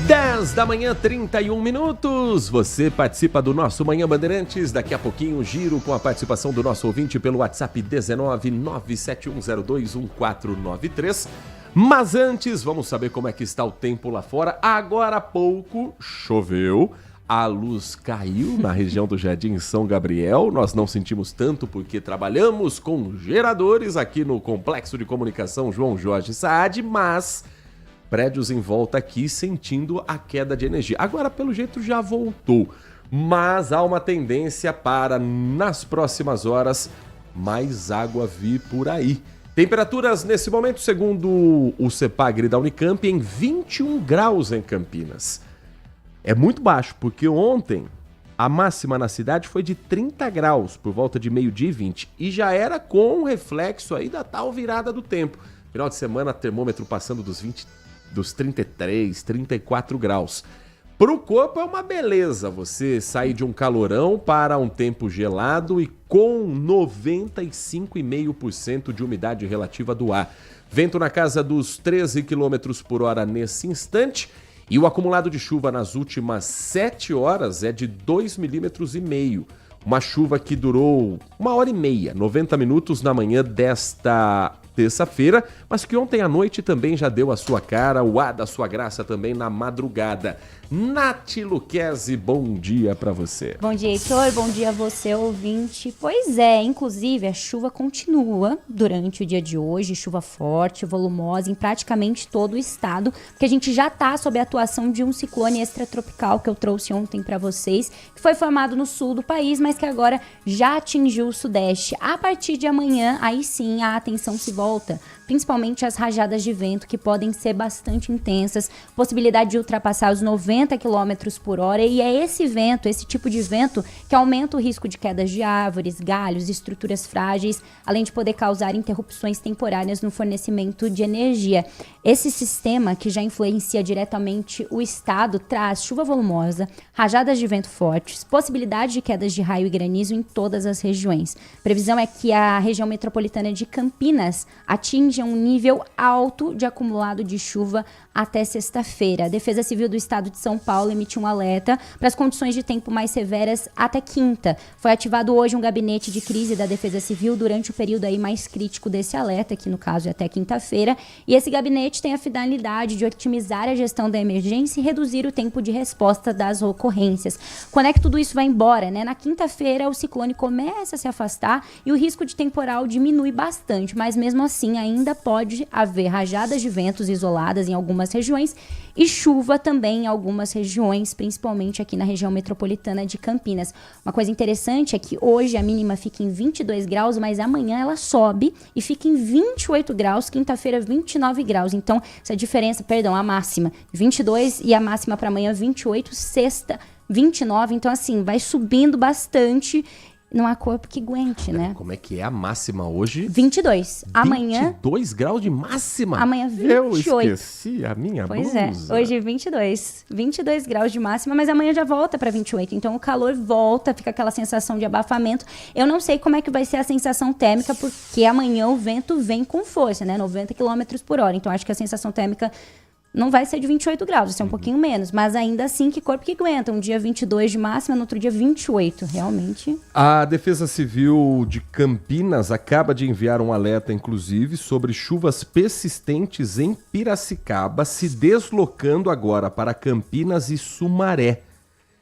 [SPEAKER 1] 10 da manhã, 31 minutos. Você participa do nosso Manhã Bandeirantes. Daqui a pouquinho, giro com a participação do nosso ouvinte pelo WhatsApp 19971021493. Mas antes, vamos saber como é que está o tempo lá fora. Agora há pouco, choveu. A luz caiu na região do Jardim São Gabriel. Nós não sentimos tanto porque trabalhamos com geradores aqui no Complexo de Comunicação João Jorge Saad, mas prédios em volta aqui sentindo a queda de energia. Agora, pelo jeito, já voltou, mas há uma tendência para, nas próximas horas, mais água vir por aí. Temperaturas nesse momento, segundo o CEPAGRE da Unicamp, em 21 graus em Campinas. É muito baixo, porque ontem a máxima na cidade foi de 30 graus, por volta de meio-dia e 20. E já era com reflexo aí da tal virada do tempo. Final de semana, termômetro passando dos 33, 34 graus. Para o corpo é uma beleza você sair de um calorão para um tempo gelado e com 95,5% de umidade relativa do ar. Vento na casa dos 13 km por hora nesse instante. E o acumulado de chuva nas últimas 7 horas é de 2,5 milímetros. Uma chuva que durou 1h30, 90 minutos na manhã desta terça-feira, mas que ontem à noite também já deu a sua cara, o ar da sua graça também na madrugada. Nath Lucchesi, bom dia pra você.
[SPEAKER 18] Bom dia, Heitor, bom dia a você, ouvinte. Pois é, inclusive a chuva continua durante o dia de hoje, chuva forte, volumosa em praticamente todo o estado, porque a gente já tá sob a atuação de um ciclone extratropical que eu trouxe ontem pra vocês, que foi formado no sul do país, mas que agora já atingiu o sudeste. A partir de amanhã, aí sim a atenção se volta, principalmente as rajadas de vento, que podem ser bastante intensas, possibilidade de ultrapassar os 90 km por hora, e é esse vento, esse tipo de vento, que aumenta o risco de quedas de árvores, galhos, estruturas frágeis, além de poder causar interrupções temporárias no fornecimento de energia. Esse sistema, que já influencia diretamente o estado, traz chuva volumosa, rajadas de vento fortes, possibilidade de quedas de raio e granizo em todas as regiões. Previsão é que a região metropolitana de Campinas atinja um nível alto de acumulado de chuva até sexta-feira. A Defesa Civil do Estado de São Paulo emitiu um alerta para as condições de tempo mais severas até quinta. Foi ativado hoje um gabinete de crise da Defesa Civil durante o período aí mais crítico desse alerta, que no caso é até quinta-feira, e esse gabinete tem a finalidade de otimizar a gestão da emergência e reduzir o tempo de resposta das ocorrências. Quando é que tudo isso vai embora, né? Na quinta-feira o ciclone começa a se afastar e o risco de temporal diminui bastante, mas mesmo assim ainda pode haver rajadas de ventos isoladas em algumas regiões e chuva também em algumas regiões, principalmente aqui na região metropolitana de Campinas. Uma coisa interessante é que hoje a mínima fica em 22 graus, mas amanhã ela sobe e fica em 28 graus, quinta-feira 29 graus. Então, essa diferença, a máxima 22 e a máxima para amanhã 28, sexta 29. Então, assim, vai subindo bastante. não há corpo que aguente, né?
[SPEAKER 1] Como é que é a máxima hoje?
[SPEAKER 18] 22. Amanhã...
[SPEAKER 1] 22 graus de máxima?
[SPEAKER 18] Amanhã 28.
[SPEAKER 1] Eu esqueci a minha
[SPEAKER 18] Pois
[SPEAKER 1] blusa.
[SPEAKER 18] é, hoje 22. 22 graus de máxima, mas amanhã já volta para 28. Então o calor volta, fica aquela sensação de abafamento. Eu não sei como é que vai ser a sensação térmica, porque amanhã o vento vem com força, né? 90 km por hora. Então acho que a sensação térmica não vai ser de 28 graus, vai ser um pouquinho menos. Mas ainda assim, que corpo que aguenta. Um dia 22 de máxima, no outro dia 28. Realmente.
[SPEAKER 1] A Defesa Civil de Campinas acaba de enviar um alerta, inclusive, sobre chuvas persistentes em Piracicaba, se deslocando agora para Campinas e Sumaré.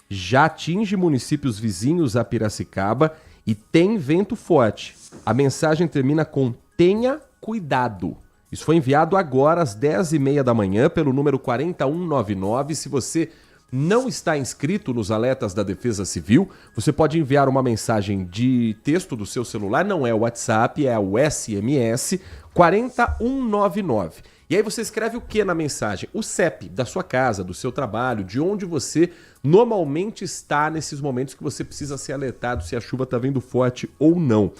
[SPEAKER 1] Já atinge municípios vizinhos a Piracicaba e tem vento forte. A mensagem termina com tenha cuidado. Isso foi enviado agora às 10h30 da manhã pelo número 4199. Se você não está inscrito nos alertas da Defesa Civil, você pode enviar uma mensagem de texto do seu celular, não é o WhatsApp, é o SMS 4199. E aí você escreve o que na mensagem? O CEP da sua casa, do seu trabalho, de onde você normalmente está nesses momentos que você precisa ser alertado se a chuva está vindo forte ou não.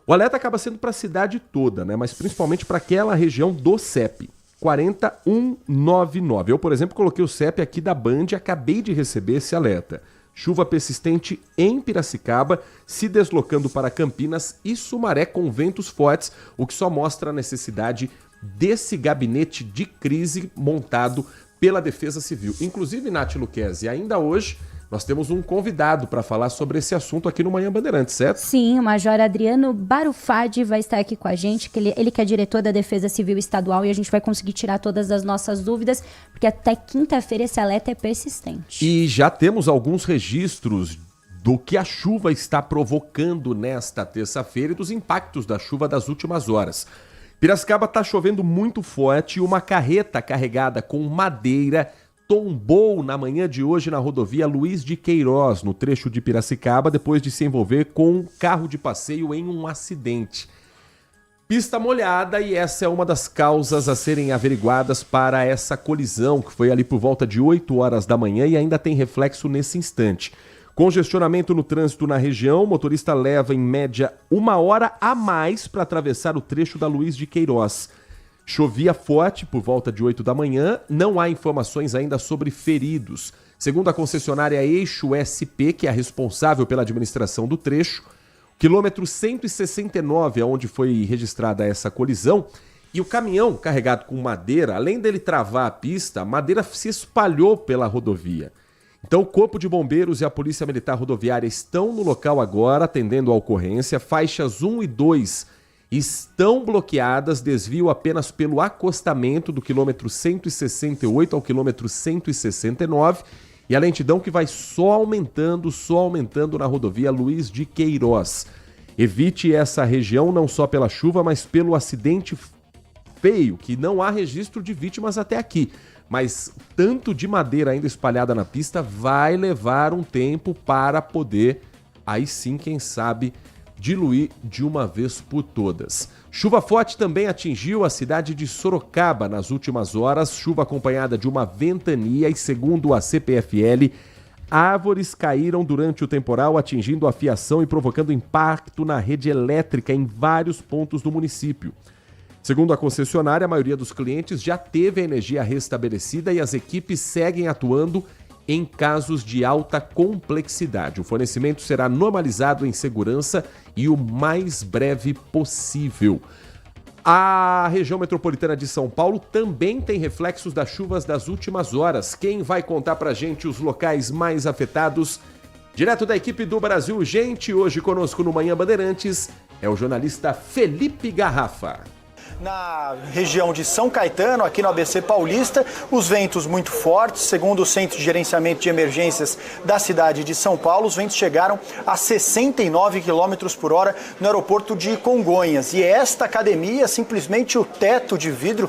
[SPEAKER 1] O alerta acaba sendo para a cidade toda, né? Mas principalmente para aquela região do CEP, 4199. Eu, por exemplo, coloquei o CEP aqui da Band e acabei de receber esse alerta. Chuva persistente em Piracicaba, se deslocando para Campinas e Sumaré com ventos fortes, o que só mostra a necessidade desse gabinete de crise montado pela Defesa Civil. Inclusive, Nath Luquezzi, ainda hoje nós temos um convidado para falar sobre esse assunto aqui no Manhã Bandeirantes, certo?
[SPEAKER 18] Sim, o Major Adriano Barufadi vai estar aqui com a gente, ele que é diretor da Defesa Civil Estadual, e a gente vai conseguir tirar todas as nossas dúvidas, porque até quinta-feira esse alerta é persistente.
[SPEAKER 1] E já temos alguns registros do que a chuva está provocando nesta terça-feira e dos impactos da chuva das últimas horas. Piracicaba está chovendo muito forte e uma carreta carregada com madeira tombou na manhã de hoje na rodovia Luiz de Queiroz, no trecho de Piracicaba, depois de se envolver com um carro de passeio em um acidente. Pista molhada, e essa é uma das causas a serem averiguadas para essa colisão, que foi ali por volta de 8 horas da manhã e ainda tem reflexo nesse instante. Congestionamento no trânsito na região, o motorista leva em média 1 hora a mais para atravessar o trecho da Luiz de Queiroz. Chovia forte por volta de 8 da manhã, não há informações ainda sobre feridos. Segundo a concessionária Eixo SP, que é a responsável pela administração do trecho, quilômetro 169 é onde foi registrada essa colisão, e o caminhão carregado com madeira, além dele travar a pista, a madeira se espalhou pela rodovia. Então o Corpo de Bombeiros e a Polícia Militar Rodoviária estão no local agora, atendendo a ocorrência. Faixas 1 e 2 estão bloqueadas, desvio apenas pelo acostamento do quilômetro 168 ao quilômetro 169, e a lentidão que vai só aumentando na rodovia Luiz de Queiroz. Evite essa região não só pela chuva, mas pelo acidente feio, que não há registro de vítimas até aqui. Mas tanto de madeira ainda espalhada na pista vai levar um tempo para poder, aí sim, quem sabe, diluir de uma vez por todas. Chuva forte também atingiu a cidade de Sorocaba nas últimas horas, chuva acompanhada de uma ventania e, segundo a CPFL, árvores caíram durante o temporal, atingindo a fiação e provocando impacto na rede elétrica em vários pontos do município. Segundo a concessionária, a maioria dos clientes já teve a energia restabelecida e as equipes seguem atuando em casos de alta complexidade. O fornecimento será normalizado em segurança e o mais breve possível. A região metropolitana de São Paulo também tem reflexos das chuvas das últimas horas. Quem vai contar pra gente os locais mais afetados? Direto da equipe do Brasil Urgente, hoje conosco no Manhã Bandeirantes, é o jornalista Felipe Garrafa.
[SPEAKER 19] Na região de São Caetano, aqui no ABC Paulista, os ventos muito fortes. Segundo o Centro de Gerenciamento de Emergências da cidade de São Paulo, os ventos chegaram a 69 km por hora no aeroporto de Congonhas. E esta academia, simplesmente o teto de vidro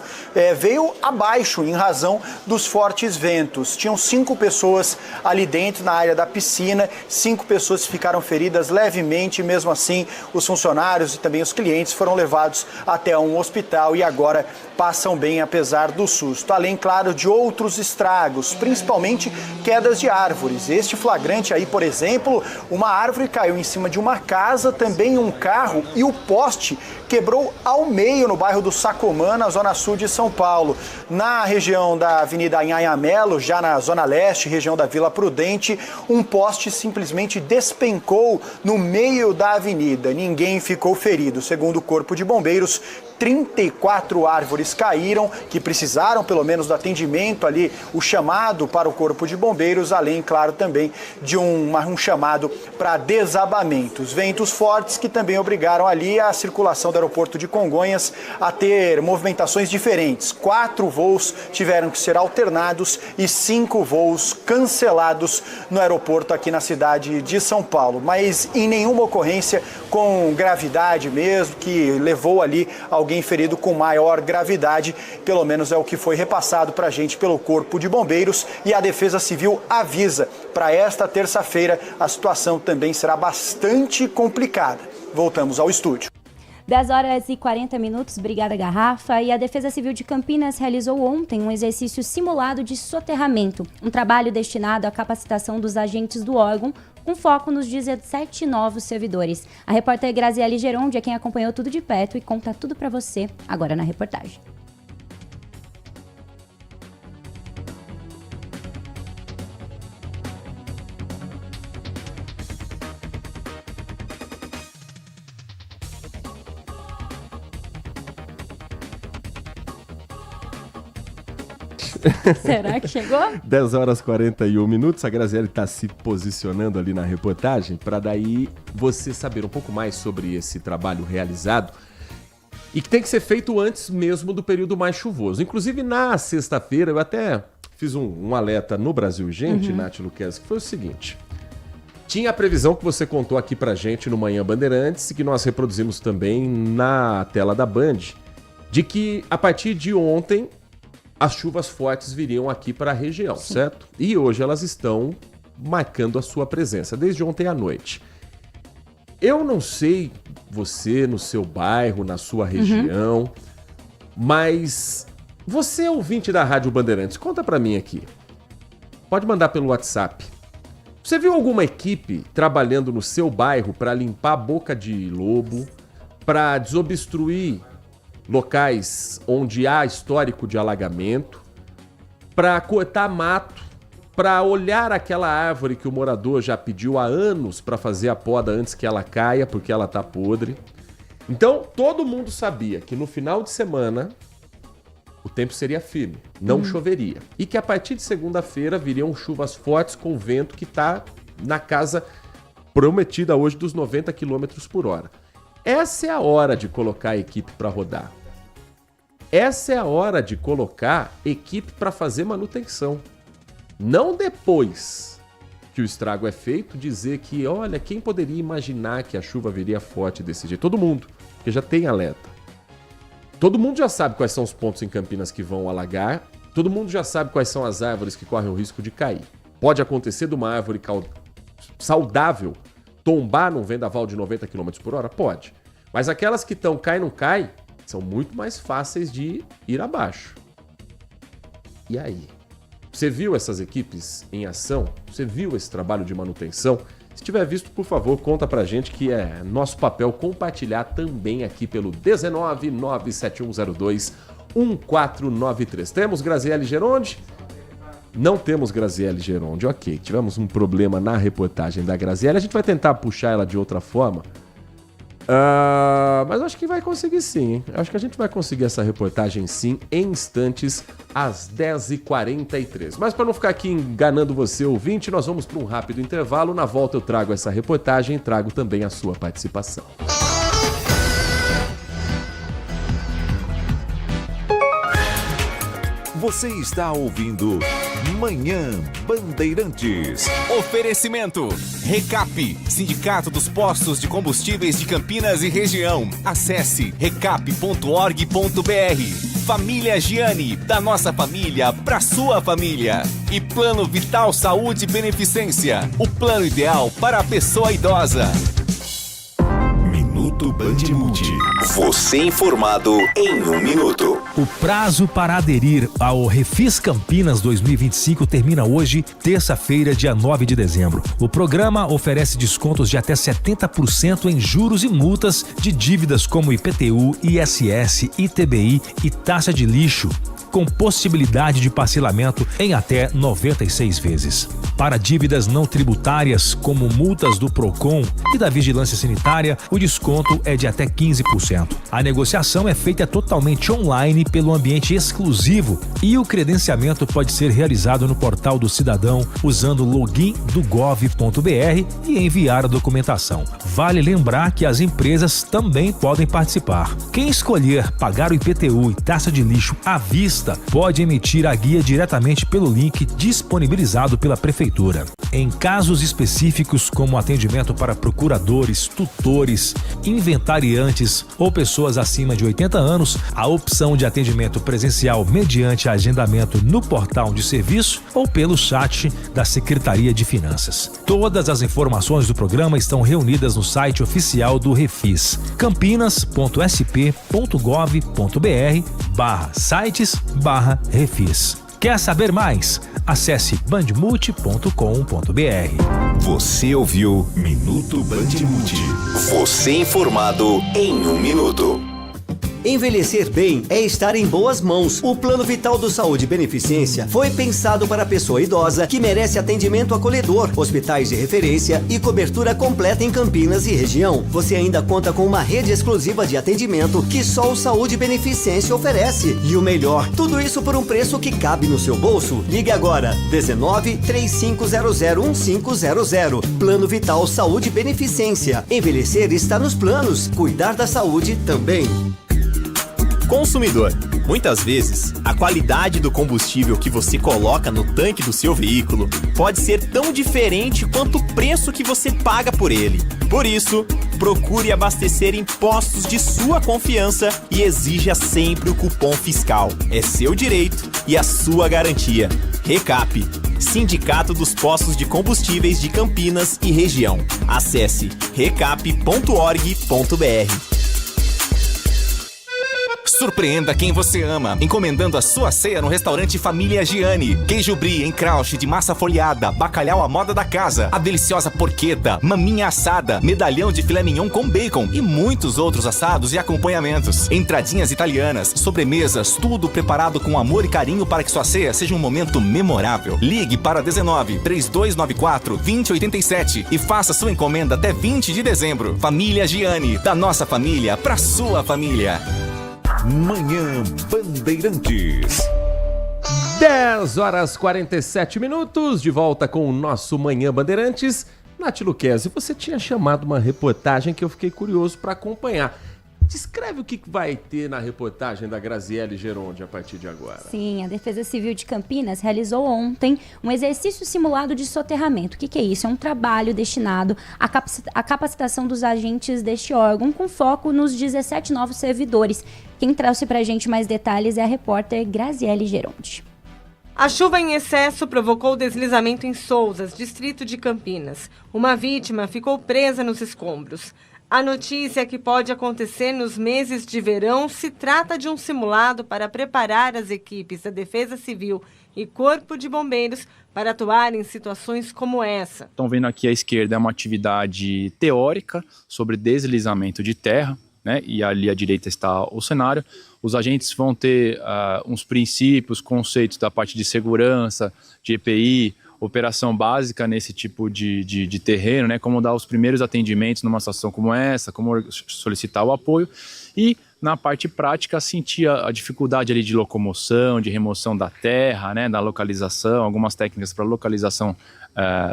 [SPEAKER 19] veio abaixo em razão dos fortes ventos. Tinham 5 pessoas ali dentro, na área da piscina. 5 pessoas ficaram feridas levemente. Mesmo assim, os funcionários e também os clientes foram levados até um hospital e agora passam bem apesar do susto. Além, claro, de outros estragos, principalmente quedas de árvores. Este flagrante aí, por exemplo, uma árvore caiu em cima de uma casa, também um carro, e o poste quebrou ao meio no bairro do Sacomã, na zona sul de São Paulo. Na região da Avenida Anhanhamelo, já na zona leste, região da Vila Prudente, um poste simplesmente despencou no meio da avenida. Ninguém ficou ferido. Segundo o Corpo de Bombeiros, 34 árvores caíram, que precisaram pelo menos do atendimento ali, o chamado para o Corpo de Bombeiros, além, claro, também de um chamado para desabamentos. Ventos fortes que também obrigaram ali a circulação do aeroporto de Congonhas a ter movimentações diferentes. 4 voos tiveram que ser alternados e 5 voos cancelados no aeroporto aqui na cidade de São Paulo. Mas em nenhuma ocorrência com gravidade mesmo, que levou ali alguém ferido com maior gravidade, pelo menos é o que foi repassado para a gente pelo Corpo de Bombeiros, e a Defesa Civil avisa, para esta terça-feira a situação também será bastante complicada. Voltamos ao estúdio.
[SPEAKER 18] 10 horas e 40 minutos, Brigada Garrafa, e a Defesa Civil de Campinas realizou ontem um exercício simulado de soterramento, um trabalho destinado à capacitação dos agentes do órgão, com foco nos 17 novos servidores. A repórter Graziele Geronde é quem acompanhou tudo de perto e conta tudo para você agora na reportagem. Será que chegou?
[SPEAKER 1] 10 horas e 41 minutos, a Graziele está se posicionando ali na reportagem para daí você saber um pouco mais sobre esse trabalho realizado e que tem que ser feito antes mesmo do período mais chuvoso. Inclusive na sexta-feira eu até fiz um alerta no Brasil Gente, Nath Luquez, que foi o seguinte: tinha a previsão que você contou aqui pra gente no Manhã Bandeirantes e que nós reproduzimos também na tela da Band, de que a partir de ontem as chuvas fortes viriam aqui para a região, certo? E hoje elas estão marcando a sua presença, desde ontem à noite. Eu não sei você no seu bairro, na sua região, mas você, ouvinte da Rádio Bandeirantes, conta para mim aqui. Pode mandar pelo WhatsApp. Você viu alguma equipe trabalhando no seu bairro para limpar a boca de lobo, para desobstruir locais onde há histórico de alagamento, para cortar mato, para olhar aquela árvore que o morador já pediu há anos para fazer a poda antes que ela caia, porque ela tá podre? Então, todo mundo sabia que no final de semana o tempo seria firme, não choveria. E que a partir de segunda-feira viriam chuvas fortes com vento que tá na casa prometida hoje dos 90 km por hora. Essa é a hora de colocar a equipe para rodar. Essa é a hora de colocar equipe para fazer manutenção. Não depois que o estrago é feito, dizer que, olha, quem poderia imaginar que a chuva viria forte desse jeito? Todo mundo, porque já tem alerta. Todo mundo já sabe quais são os pontos em Campinas que vão alagar. Todo mundo já sabe quais são as árvores que correm o risco de cair. Pode acontecer de uma árvore saudável tombar num vendaval de 90 km por hora? Pode. Mas aquelas que estão cai não cai, são muito mais fáceis de ir abaixo. E aí? Você viu essas equipes em ação? Você viu esse trabalho de manutenção? Se tiver visto, por favor, conta pra gente, que é nosso papel compartilhar também aqui pelo 19971021493. Temos Graziele Geronde? Não temos Graziele Geronde, ok. Tivemos um problema na reportagem da Graziele. A gente vai tentar puxar ela de outra forma. Mas acho que vai conseguir sim, hein? Acho que a gente vai conseguir essa reportagem sim, em instantes, às 10h43. Mas para não ficar aqui enganando você, ouvinte, nós vamos para um rápido intervalo. Na volta eu trago essa reportagem e trago também a sua participação.
[SPEAKER 4] Você está ouvindo Manhã Bandeirantes.
[SPEAKER 8] Oferecimento Recap, Sindicato dos Postos de Combustíveis de Campinas e Região. Acesse recap.org.br. Família Giani, da nossa família pra sua família. E Plano Vital Saúde e Beneficência, o plano ideal para a pessoa idosa.
[SPEAKER 4] Minuto Band Multi. Você informado em 1 minuto.
[SPEAKER 15] O prazo para aderir ao Refis Campinas 2025 termina hoje, terça-feira, dia 9 de dezembro. O programa oferece descontos de até 70% em juros e multas de dívidas como IPTU, ISS, ITBI e taxa de lixo, com possibilidade de parcelamento em até 96 vezes. Para dívidas não tributárias, como multas do PROCON e da Vigilância Sanitária, o desconto é de até 15%. A negociação é feita totalmente online pelo ambiente exclusivo e o credenciamento pode ser realizado no portal do cidadão usando o login do gov.br e enviar a documentação. Vale lembrar que as empresas também podem participar. Quem escolher pagar o IPTU e taxa de lixo à vista pode emitir a guia diretamente pelo link disponibilizado pela Prefeitura. Em casos específicos, como atendimento para procuradores, tutores, inventariantes ou pessoas acima de 80 anos, a opção de atendimento presencial mediante agendamento no portal de serviço ou pelo chat da Secretaria de Finanças. Todas as informações do programa estão reunidas no site oficial do Refis, campinas.sp.gov.br/sites/refis. Quer saber mais? Acesse bandmulti.com.br.
[SPEAKER 4] Você ouviu Minuto Bandmulti. Você informado em 1 minuto.
[SPEAKER 20] Envelhecer bem é estar em boas mãos. O Plano Vital do Saúde e Beneficência foi pensado para a pessoa idosa que merece atendimento acolhedor, hospitais de referência e cobertura completa em Campinas e região. Você ainda conta com uma rede exclusiva de atendimento que só o Saúde e Beneficência oferece. E o melhor, tudo isso por um preço que cabe no seu bolso. Ligue agora, 19-3500-1500. Plano Vital Saúde e Beneficência. Envelhecer está nos planos, cuidar da saúde também.
[SPEAKER 16] Consumidor. Muitas vezes, a qualidade do combustível que você coloca no tanque do seu veículo pode ser tão diferente quanto o preço que você paga por ele. Por isso, procure abastecer em postos de sua confiança e exija sempre o cupom fiscal. É seu direito e a sua garantia. Recap, Sindicato dos Postos de Combustíveis de Campinas e Região. Acesse recap.org.br.
[SPEAKER 8] Surpreenda quem você ama, encomendando a sua ceia no restaurante Família Giani. Queijo brie em crouch de massa folhada, bacalhau à moda da casa, a deliciosa porqueta, maminha assada, medalhão de filé mignon com bacon e muitos outros assados e acompanhamentos. Entradinhas italianas, sobremesas, tudo preparado com amor e carinho para que sua ceia seja um momento memorável. Ligue para 19-3294-2087 e faça sua encomenda até 20 de dezembro. Família Giani, da nossa família para sua família.
[SPEAKER 4] Manhã Bandeirantes.
[SPEAKER 1] 10h47, de volta com o nosso Manhã Bandeirantes. Nath Luquezzi, você tinha chamado uma reportagem que eu fiquei curioso para acompanhar. Descreve o que vai ter na reportagem da Graziele Geronde a partir de agora.
[SPEAKER 18] Sim, a Defesa Civil de Campinas realizou ontem um exercício simulado de soterramento. O que é isso? É um trabalho destinado à capacitação dos agentes deste órgão, com foco nos 17 novos servidores. Quem trouxe pra gente mais detalhes é a repórter Graziele Geronde.
[SPEAKER 21] A chuva em excesso provocou deslizamento em Souzas, distrito de Campinas. Uma vítima ficou presa nos escombros. A notícia que pode acontecer nos meses de verão se trata de um simulado para preparar as equipes da Defesa Civil e Corpo de Bombeiros para atuar em situações como essa.
[SPEAKER 22] Estão vendo aqui à esquerda é uma atividade teórica sobre deslizamento de terra, né? E ali à direita está o cenário. Os agentes vão ter uns princípios, conceitos da parte de segurança, de EPI, operação básica nesse tipo de terreno, né? Como dar os primeiros atendimentos numa situação como essa, como solicitar o apoio e na parte prática sentir a dificuldade ali de locomoção, de remoção da terra, né? Da localização, algumas técnicas para localização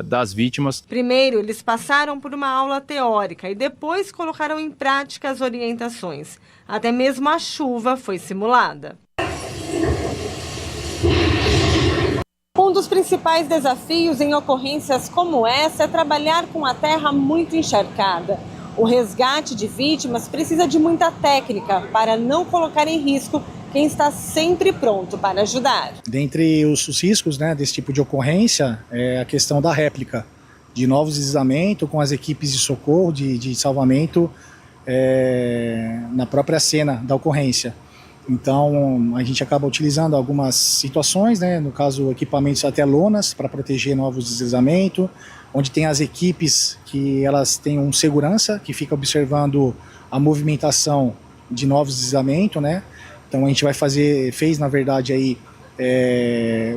[SPEAKER 22] das vítimas.
[SPEAKER 21] Primeiro, eles passaram por uma aula teórica e depois colocaram em prática as orientações. Até mesmo a chuva foi simulada. Um dos principais desafios em ocorrências como essa é trabalhar com a terra muito encharcada. O resgate de vítimas precisa de muita técnica para não colocar em risco quem está sempre pronto para ajudar.
[SPEAKER 23] Dentre os riscos, né, desse tipo de ocorrência é a questão da réplica de novos deslizamentos com as equipes de socorro, de salvamento na própria cena da ocorrência. Então, a gente acaba utilizando algumas situações, né? No caso, equipamentos até lonas para proteger novos deslizamentos, onde tem as equipes que elas têm um segurança que fica observando a movimentação de novos deslizamentos, né? Então, a gente fez na verdade aí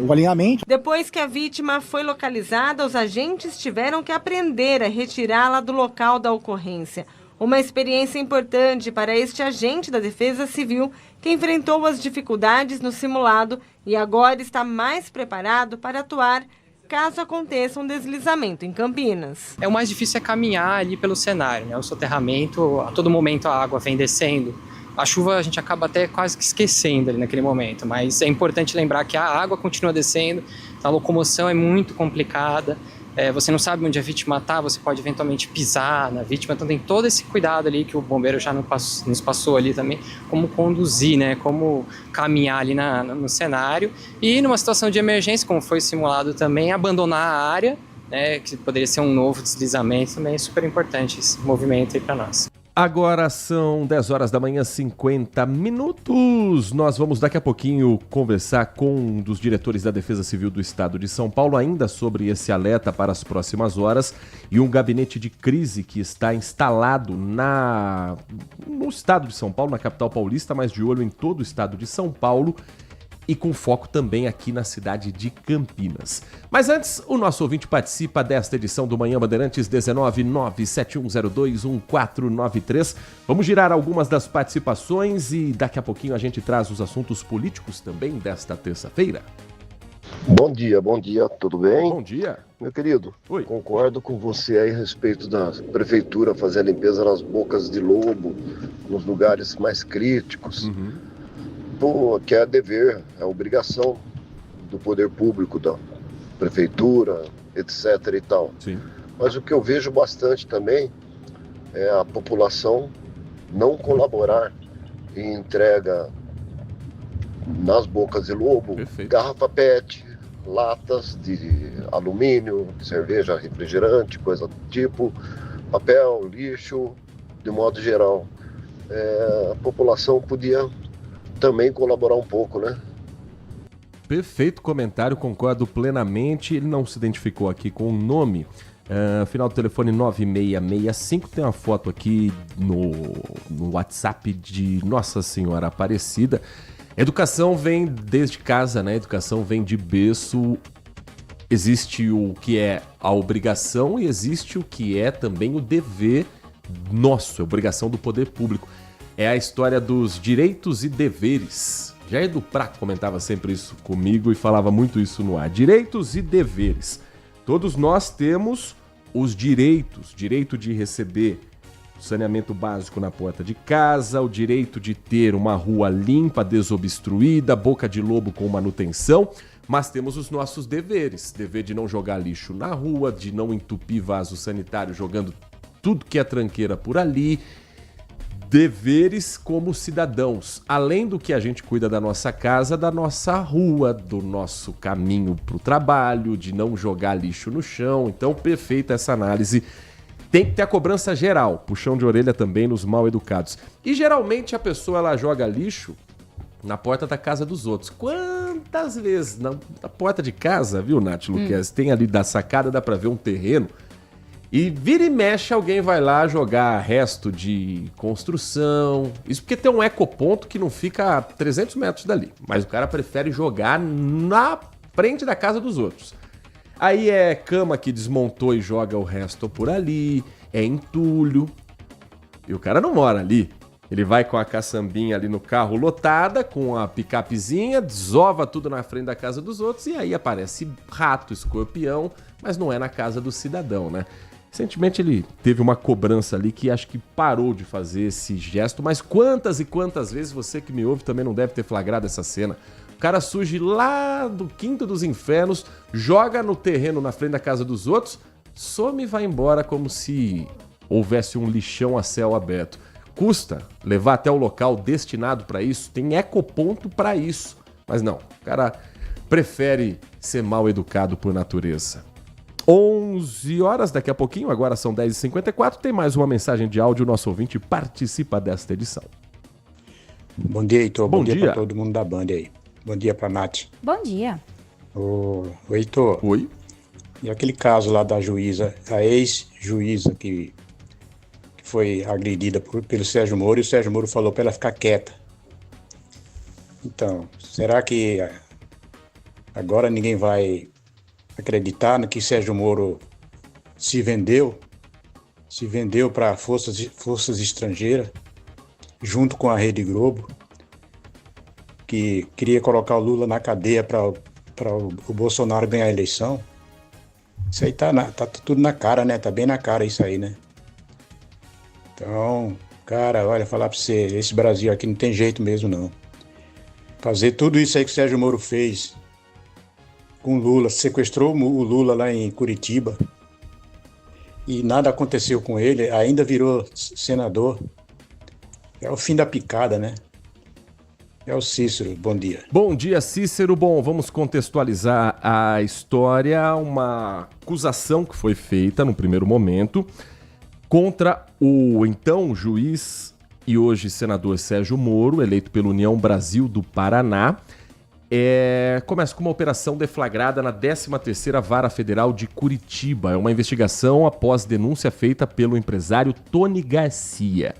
[SPEAKER 23] o alinhamento.
[SPEAKER 21] Depois que a vítima foi localizada, os agentes tiveram que aprender a retirá-la do local da ocorrência. Uma experiência importante para este agente da Defesa Civil que enfrentou as dificuldades no simulado e agora está mais preparado para atuar caso aconteça um deslizamento em Campinas.
[SPEAKER 2] O mais difícil é caminhar ali pelo cenário, né? O soterramento, a todo momento a água vem descendo. A chuva a gente acaba até quase que esquecendo ali naquele momento, mas é importante lembrar que a água continua descendo, a locomoção é muito complicada, você não sabe onde a vítima está, você pode eventualmente pisar na vítima, então tem todo esse cuidado ali que o bombeiro já nos passou ali também, como conduzir, né, como caminhar ali no cenário e numa situação de emergência, como foi simulado também, abandonar a área, né, que poderia ser um novo deslizamento, também é super importante esse movimento aí para nós.
[SPEAKER 1] Agora são 10 horas da manhã, 50 minutos. Nós vamos daqui a pouquinho conversar com um dos diretores da Defesa Civil do Estado de São Paulo, ainda sobre esse alerta para as próximas horas e um gabinete de crise que está instalado no estado de São Paulo, na capital paulista, mas de olho em todo o estado de São Paulo e com foco também aqui na cidade de Campinas. Mas antes, o nosso ouvinte participa desta edição do Manhã Bandeirantes 19971021493. Vamos girar algumas das participações e daqui a pouquinho a gente traz os assuntos políticos também desta terça-feira.
[SPEAKER 3] Bom dia, tudo bem?
[SPEAKER 1] Bom dia.
[SPEAKER 3] Meu querido,
[SPEAKER 1] Oi.
[SPEAKER 3] Concordo com você aí a respeito da prefeitura fazer a limpeza nas bocas de lobo, nos lugares mais críticos. Que é dever, é obrigação do poder público, da prefeitura, etc. e tal.
[SPEAKER 1] Sim.
[SPEAKER 3] Mas o que eu vejo bastante também é a população não colaborar em entrega nas bocas de lobo, garrafa PET, latas de alumínio, cerveja, refrigerante, coisa do tipo, papel, lixo, de modo geral. A população podia também colaborar um pouco, né?
[SPEAKER 1] Perfeito comentário, concordo plenamente. Ele não se identificou aqui com o nome. Final do telefone 9665. Tem uma foto aqui no WhatsApp de Nossa Senhora Aparecida. Educação vem desde casa, né? Educação vem de berço. Existe o que é a obrigação e existe o que é também o dever nosso, a obrigação do poder público. É a história dos direitos e deveres. Jair do Prato comentava sempre isso comigo e falava muito isso no ar. Direitos e deveres. Todos nós temos os direitos. Direito de receber saneamento básico na porta de casa, o direito de ter uma rua limpa, desobstruída, boca de lobo com manutenção, mas temos os nossos deveres. Dever de não jogar lixo na rua, de não entupir vaso sanitário jogando tudo que é tranqueira por ali. Deveres como cidadãos, além do que a gente cuida da nossa casa, da nossa rua, do nosso caminho para o trabalho, de não jogar lixo no chão. Então, perfeita essa análise. Tem que ter a cobrança geral, puxão de orelha também nos mal educados. E geralmente a pessoa ela joga lixo na porta da casa dos outros. Quantas vezes na porta de casa, viu, Nath Luquez? Tem ali da sacada, dá para ver um terreno. E vira e mexe, alguém vai lá jogar resto de construção. Isso porque tem um ecoponto que não fica a 300 metros dali. Mas o cara prefere jogar na frente da casa dos outros. Aí é cama que desmontou e joga o resto por ali. É entulho. E o cara não mora ali. Ele vai com a caçambinha ali no carro lotada, com a picapezinha, desova tudo na frente da casa dos outros. E aí aparece rato, escorpião, mas não é na casa do cidadão, né? Recentemente ele teve uma cobrança ali que acho que parou de fazer esse gesto, mas quantas e quantas vezes você que me ouve também não deve ter flagrado essa cena. O cara surge lá do quinto dos infernos, joga no terreno na frente da casa dos outros, some e vai embora como se houvesse um lixão a céu aberto. Custa levar até o local destinado para isso, tem ecoponto para isso, mas não, o cara prefere ser mal educado por natureza. 11 horas, daqui a pouquinho, agora são 10h54, tem mais uma mensagem de áudio, nosso ouvinte participa desta edição.
[SPEAKER 6] Bom dia, Heitor.
[SPEAKER 1] Bom
[SPEAKER 6] dia
[SPEAKER 1] dia
[SPEAKER 6] para todo mundo da Band aí. Bom dia pra Nath.
[SPEAKER 18] Bom dia.
[SPEAKER 6] Ô, Heitor.
[SPEAKER 1] Oi.
[SPEAKER 6] E aquele caso lá da juíza, a ex-juíza que foi agredida pelo Sérgio Moro, e o Sérgio Moro falou para ela ficar quieta. Então, será que agora ninguém vai acreditar no que Sérgio Moro se vendeu para forças estrangeiras, junto com a Rede Globo, que queria colocar o Lula na cadeia para o Bolsonaro ganhar a eleição? Isso aí tá tudo na cara, né? Tá bem na cara isso aí, né? Então, cara, olha, falar pra você, esse Brasil aqui não tem jeito mesmo, não. Fazer tudo isso aí que o Sérgio Moro fez com o Lula, sequestrou o Lula lá em Curitiba e nada aconteceu com ele, ainda virou senador. É o fim da picada, né? É o Cícero, bom dia.
[SPEAKER 1] Bom dia, Cícero. Bom, vamos contextualizar a história. Uma acusação que foi feita no primeiro momento contra o então juiz e hoje senador Sérgio Moro, eleito pela União Brasil do Paraná. Começa com uma operação deflagrada na 13ª Vara Federal de Curitiba. É uma investigação após denúncia feita pelo empresário Tony Garcia.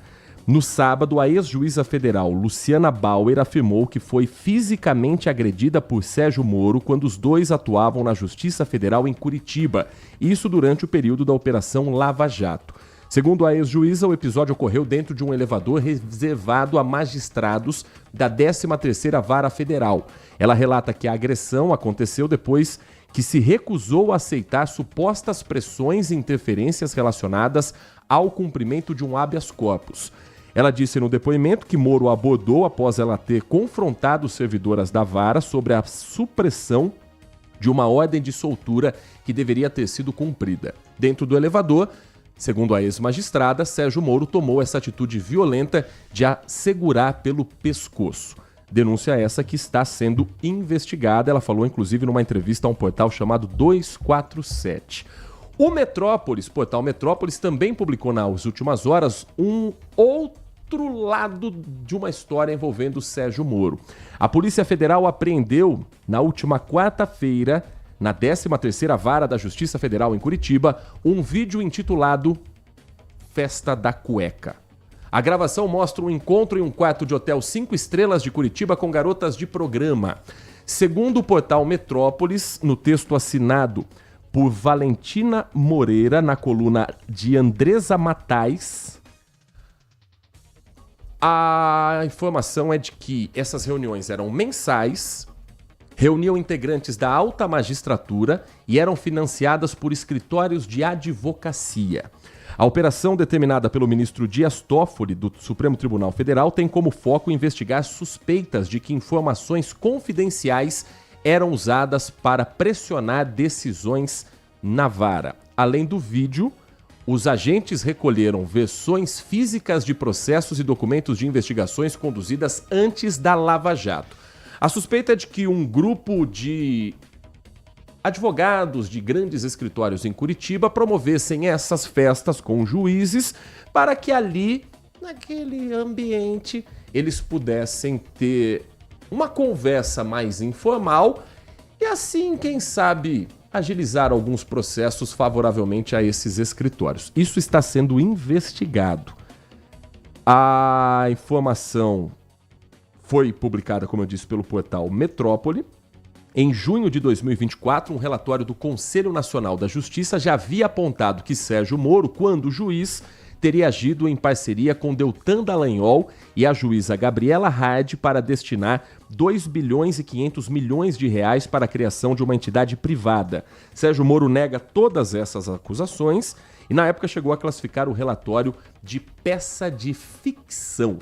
[SPEAKER 1] No sábado, a ex-juíza federal Luciana Bauer afirmou que foi fisicamente agredida por Sérgio Moro quando os dois atuavam na Justiça Federal em Curitiba. Isso durante o período da Operação Lava Jato. Segundo a ex-juíza, o episódio ocorreu dentro de um elevador reservado a magistrados da 13ª Vara Federal. Ela relata que a agressão aconteceu depois que se recusou a aceitar supostas pressões e interferências relacionadas ao cumprimento de um habeas corpus. Ela disse no depoimento que Moro abordou após ela ter confrontado servidoras da vara sobre a supressão de uma ordem de soltura que deveria ter sido cumprida. Dentro do elevador, segundo a ex-magistrada, Sérgio Moro tomou essa atitude violenta de a segurar pelo pescoço. Denúncia essa que está sendo investigada. Ela falou, inclusive, numa entrevista a um portal chamado 247. O Metrópolis, portal Metrópolis, também publicou nas últimas horas um outro lado de uma história envolvendo Sérgio Moro. A Polícia Federal apreendeu, na última quarta-feira, na 13ª Vara da Justiça Federal em Curitiba, um vídeo intitulado Festa da Cueca. A gravação mostra um encontro em um quarto de hotel 5 estrelas de Curitiba com garotas de programa. Segundo o portal Metrópolis, no texto assinado por Valentina Moreira, na coluna de Andresa Matais, a informação é de que essas reuniões eram mensais, reuniam integrantes da alta magistratura e eram financiadas por escritórios de advocacia. A operação determinada pelo ministro Dias Toffoli, do Supremo Tribunal Federal, tem como foco investigar suspeitas de que informações confidenciais eram usadas para pressionar decisões na vara. Além do vídeo, os agentes recolheram versões físicas de processos e documentos de investigações conduzidas antes da Lava Jato. A suspeita é de que um grupo de advogados de grandes escritórios em Curitiba promovessem essas festas com juízes para que ali, naquele ambiente, eles pudessem ter uma conversa mais informal e assim, quem sabe, agilizar alguns processos favoravelmente a esses escritórios. Isso está sendo investigado. A informação foi publicada, como eu disse, pelo portal Metrópole. Em junho de 2024, um relatório do Conselho Nacional da Justiça já havia apontado que Sérgio Moro, quando juiz, teria agido em parceria com Deltan Dallagnol e a juíza Gabriela Hard para destinar 2 bilhões e 500 milhões de reais para a criação de uma entidade privada. Sérgio Moro nega todas essas acusações e, na época, chegou a classificar o relatório de peça de ficção.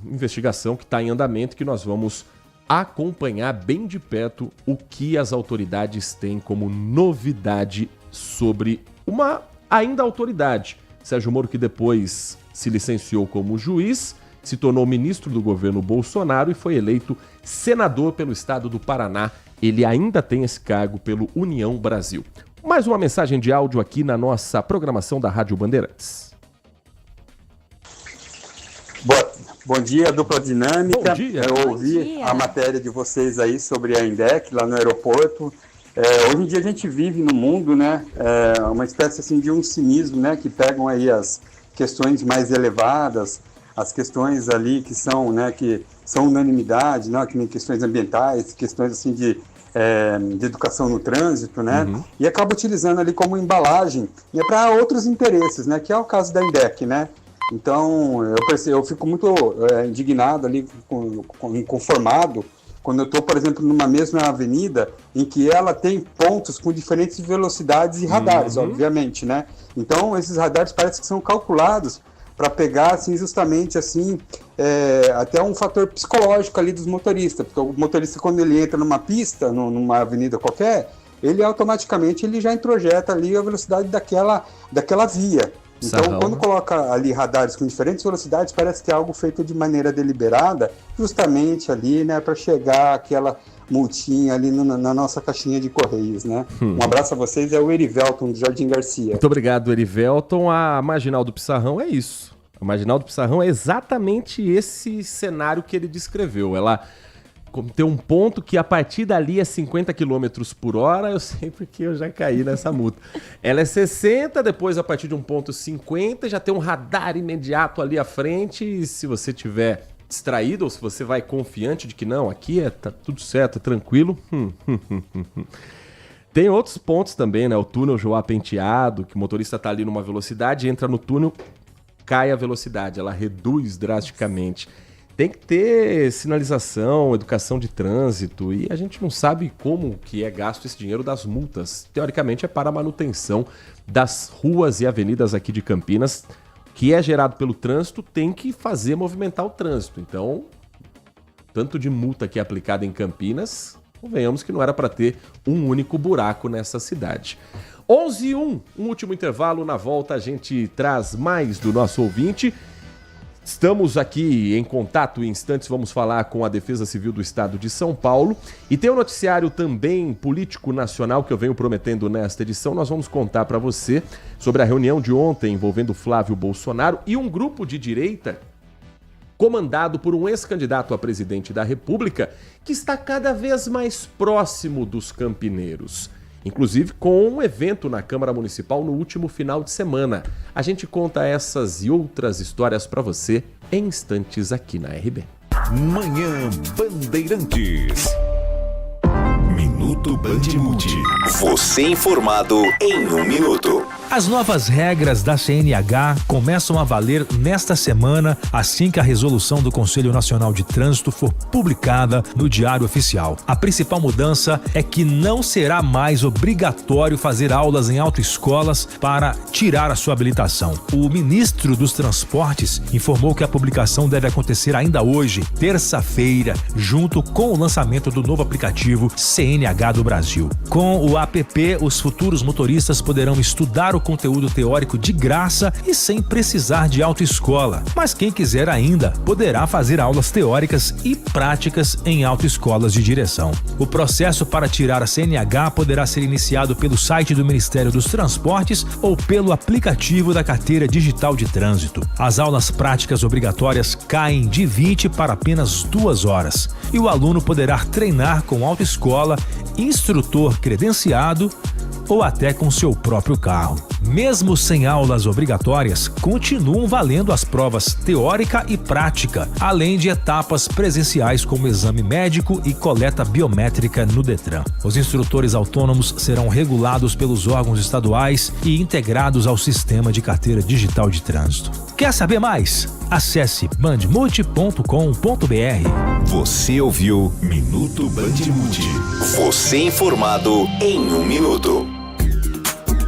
[SPEAKER 1] Investigação que está em andamento, que nós vamos acompanhar bem de perto o que as autoridades têm como novidade sobre uma ainda autoridade. Sérgio Moro, que depois se licenciou como juiz, se tornou ministro do governo Bolsonaro e foi eleito senador pelo estado do Paraná. Ele ainda tem esse cargo pelo União Brasil. Mais uma mensagem de áudio aqui na nossa programação da Rádio Bandeirantes.
[SPEAKER 7] Bom dia, dupla dinâmica.
[SPEAKER 1] Bom dia.
[SPEAKER 7] Eu ouvi a matéria de vocês aí sobre a INDEC lá no aeroporto. Hoje em dia a gente vive no mundo, né, uma espécie assim de um cinismo, né, que pegam aí as questões mais elevadas, as questões ali que são, né, que são unanimidade, né, que nem questões ambientais, questões assim de educação no trânsito, né, e acaba utilizando ali como embalagem para outros interesses, né, que é o caso da INDEC, né. Então eu fico muito indignado ali, inconformado, quando eu estou, por exemplo, numa mesma avenida em que ela tem pontos com diferentes velocidades e radares, obviamente, né? Então, esses radares parecem que são calculados para pegar, assim, justamente, assim, até um fator psicológico ali dos motoristas, porque o motorista, quando ele entra numa pista, numa avenida qualquer, ele automaticamente ele já introjeta ali a velocidade daquela via. Então, quando coloca ali radares com diferentes velocidades, parece que é algo feito de maneira deliberada, justamente ali, né, para chegar aquela multinha ali na nossa caixinha de correios, né? Um abraço a vocês, é o Erivelton, do Jardim Garcia.
[SPEAKER 1] Muito obrigado, Erivelton. A Marginal do Pissarrão é isso. A Marginal do Pissarrão é exatamente esse cenário que ele descreveu. Ela tem um ponto que a partir dali é 50 km por hora, eu sei porque eu já caí nessa multa. Ela é 60, depois a partir de um ponto 50, já tem um radar imediato ali à frente, e se você tiver distraído ou se você vai confiante de que não, aqui tá tudo certo, é tranquilo. Tem outros pontos também, né? O túnel Joá Penteado, que o motorista tá ali numa velocidade, entra no túnel, cai a velocidade, ela reduz drasticamente. Tem que ter sinalização, educação de trânsito, e a gente não sabe como que é gasto esse dinheiro das multas. Teoricamente é para a manutenção das ruas e avenidas aqui de Campinas, que é gerado pelo trânsito, tem que fazer movimentar o trânsito. Então, tanto de multa que é aplicada em Campinas, convenhamos que não era para ter um único buraco nessa cidade. 11h01, um último intervalo, na volta a gente traz mais do nosso ouvinte. Estamos aqui em contato, em instantes vamos falar com a Defesa Civil do Estado de São Paulo. E tem um noticiário também político nacional que eu venho prometendo nesta edição. Nós vamos contar para você sobre a reunião de ontem envolvendo Flávio Bolsonaro e um grupo de direita comandado por um ex-candidato a presidente da República que está cada vez mais próximo dos campineiros. Inclusive com um evento na Câmara Municipal no último final de semana. A gente conta essas e outras histórias para você em instantes aqui na RB.
[SPEAKER 4] Manhã Bandeirantes. Minuto Bandmude. Você informado em 1 minuto.
[SPEAKER 15] As novas regras da CNH começam a valer nesta semana, assim que a resolução do Conselho Nacional de Trânsito for publicada no Diário Oficial. A principal mudança é que não será mais obrigatório fazer aulas em autoescolas para tirar a sua habilitação. O ministro dos Transportes informou que a publicação deve acontecer ainda hoje, terça-feira, junto com o lançamento do novo aplicativo CNH do Brasil. Com o app, os futuros motoristas poderão estudar o conteúdo teórico de graça e sem precisar de autoescola. Mas quem quiser ainda poderá fazer aulas teóricas e práticas em autoescolas de direção. O processo para tirar a CNH poderá ser iniciado pelo site do Ministério dos Transportes ou pelo aplicativo da Carteira Digital de Trânsito. As aulas práticas obrigatórias caem de 20 para apenas 2 horas e o aluno poderá treinar com autoescola, instrutor credenciado ou até com seu próprio carro. Mesmo sem aulas obrigatórias, continuam valendo as provas teórica e prática, além de etapas presenciais como exame médico e coleta biométrica no Detran. Os instrutores autônomos serão regulados pelos órgãos estaduais e integrados ao sistema de carteira digital de trânsito. Quer saber mais? Acesse bandmulti.com.br.
[SPEAKER 4] Você ouviu Minuto Bandmude. Você informado em 1 minuto.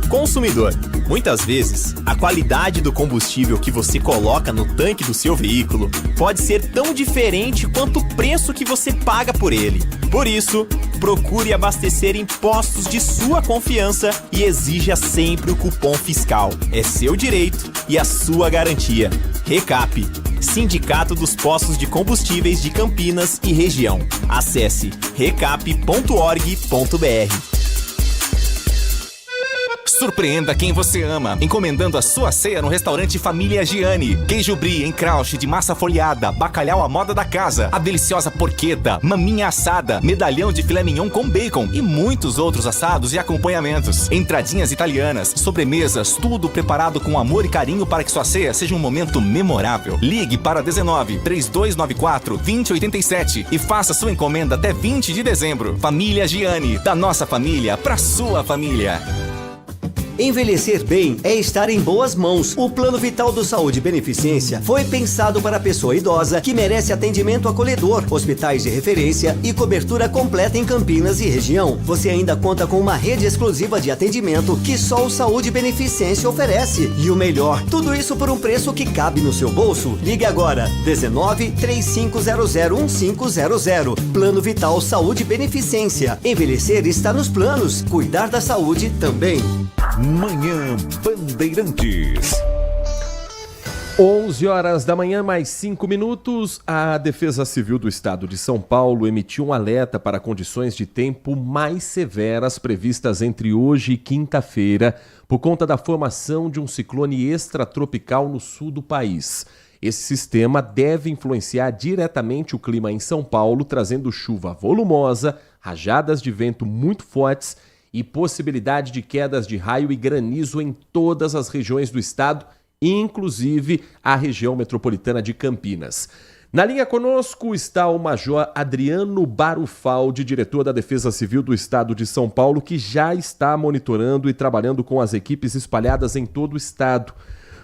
[SPEAKER 16] Consumidor, muitas vezes, a qualidade do combustível que você coloca no tanque do seu veículo pode ser tão diferente quanto o preço que você paga por ele. Por isso, procure abastecer em postos de sua confiança e exija sempre o cupom fiscal. É seu direito e a sua garantia. Recap. Sindicato dos Postos de Combustíveis de Campinas e Região. Acesse recap.org.br.
[SPEAKER 8] Surpreenda quem você ama, encomendando a sua ceia no restaurante Família Giani. Queijo brie em crouch de massa folhada, bacalhau à moda da casa, a deliciosa porqueta, maminha assada, medalhão de filé mignon com bacon e muitos outros assados e acompanhamentos. Entradinhas italianas, sobremesas, tudo preparado com amor e carinho para que sua ceia seja um momento memorável. Ligue para 19 3294 2087 e faça sua encomenda até 20 de dezembro. Família Giani, da nossa família para sua família.
[SPEAKER 20] Envelhecer bem é estar em boas mãos. O Plano Vital do Saúde Beneficência foi pensado para a pessoa idosa que merece atendimento acolhedor, hospitais de referência e cobertura completa em Campinas e região. Você ainda conta com uma rede exclusiva de atendimento que só o Saúde Beneficência oferece. E o melhor, tudo isso por um preço que cabe no seu bolso. Ligue agora, 19 3500 1500. Plano Vital Saúde Beneficência. Envelhecer está nos planos, cuidar da saúde também.
[SPEAKER 4] Manhã Bandeirantes.
[SPEAKER 1] 11 horas da manhã, mais 5 minutos. A Defesa Civil do Estado de São Paulo emitiu um alerta para condições de tempo mais severas previstas entre hoje e quinta-feira, por conta da formação de um ciclone extratropical no sul do país. Esse sistema deve influenciar diretamente o clima em São Paulo, trazendo chuva volumosa, rajadas de vento muito fortes e possibilidade de quedas de raio e granizo em todas as regiões do estado, inclusive a região metropolitana de Campinas. Na linha conosco está o Major Adriano Barufaldi, diretor da Defesa Civil do Estado de São Paulo, que já está monitorando e trabalhando com as equipes espalhadas em todo o estado.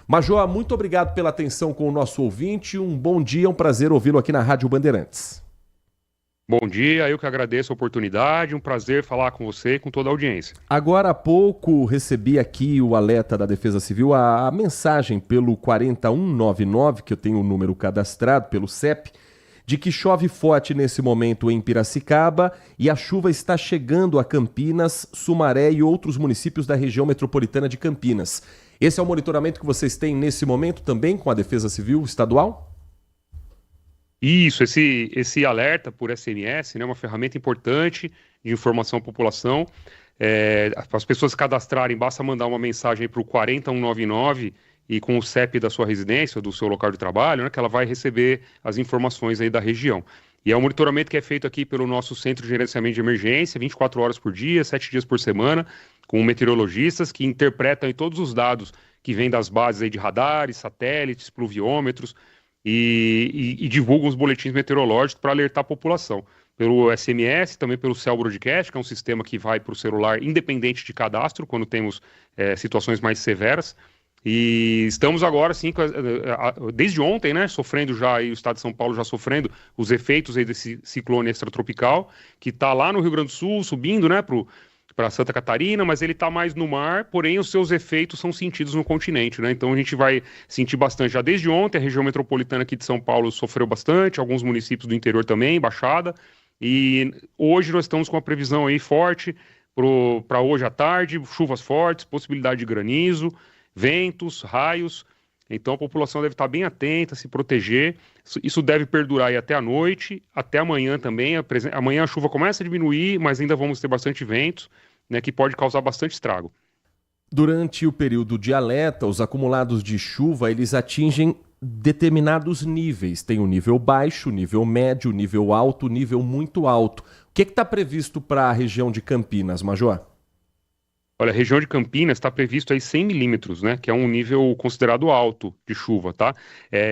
[SPEAKER 1] Major, muito obrigado pela atenção com o nosso ouvinte. Um bom dia, um prazer ouvi-lo aqui na Rádio Bandeirantes.
[SPEAKER 9] Bom dia, eu que agradeço a oportunidade, um prazer falar com você e com toda a audiência.
[SPEAKER 1] Agora há pouco recebi aqui o alerta da Defesa Civil, a mensagem pelo 40199, que eu tenho o número cadastrado pelo CEP, de que chove forte nesse momento em Piracicaba e a chuva está chegando a Campinas, Sumaré e outros municípios da região metropolitana de Campinas. Esse é o monitoramento que vocês têm nesse momento também com a Defesa Civil Estadual?
[SPEAKER 9] Isso, esse alerta por SMS, né, é uma ferramenta importante de informação à população. Para as pessoas se cadastrarem, basta mandar uma mensagem para o 40199 e com o CEP da sua residência, do seu local de trabalho, né, que ela vai receber as informações aí da região. E é um monitoramento que é feito aqui pelo nosso Centro de Gerenciamento de Emergência, 24 horas por dia, 7 dias por semana, com meteorologistas que interpretam aí todos os dados que vêm das bases aí de radares, satélites, pluviômetros, e divulgam os boletins meteorológicos para alertar a população. Pelo SMS, também pelo Cell Broadcast, que é um sistema que vai para o celular independente de cadastro, quando temos situações mais severas. E estamos agora, sim, desde ontem, né, sofrendo já, aí, o estado de São Paulo já sofrendo os efeitos aí desse ciclone extratropical, que está lá no Rio Grande do Sul, subindo, né, para Santa Catarina, mas ele está mais no mar, porém os seus efeitos são sentidos no continente, né? Então a gente vai sentir bastante. Já desde ontem, a região metropolitana aqui de São Paulo sofreu bastante, alguns municípios do interior também, Baixada, e hoje nós estamos com uma previsão aí forte para hoje à tarde, chuvas fortes, possibilidade de granizo, ventos, raios. Então a população deve estar bem atenta, se proteger. Isso deve perdurar aí até a noite, até amanhã também. Amanhã a chuva começa a diminuir, mas ainda vamos ter bastante ventos, né, que pode causar bastante estrago.
[SPEAKER 1] Durante o período de alerta, os acumulados de chuva, eles atingem determinados níveis. Tem o nível baixo, nível médio, nível alto, nível muito alto. O que está previsto para a região de Campinas, Major?
[SPEAKER 9] Olha, a região de Campinas está previsto aí 100 milímetros, né, que é um nível considerado alto de chuva, tá?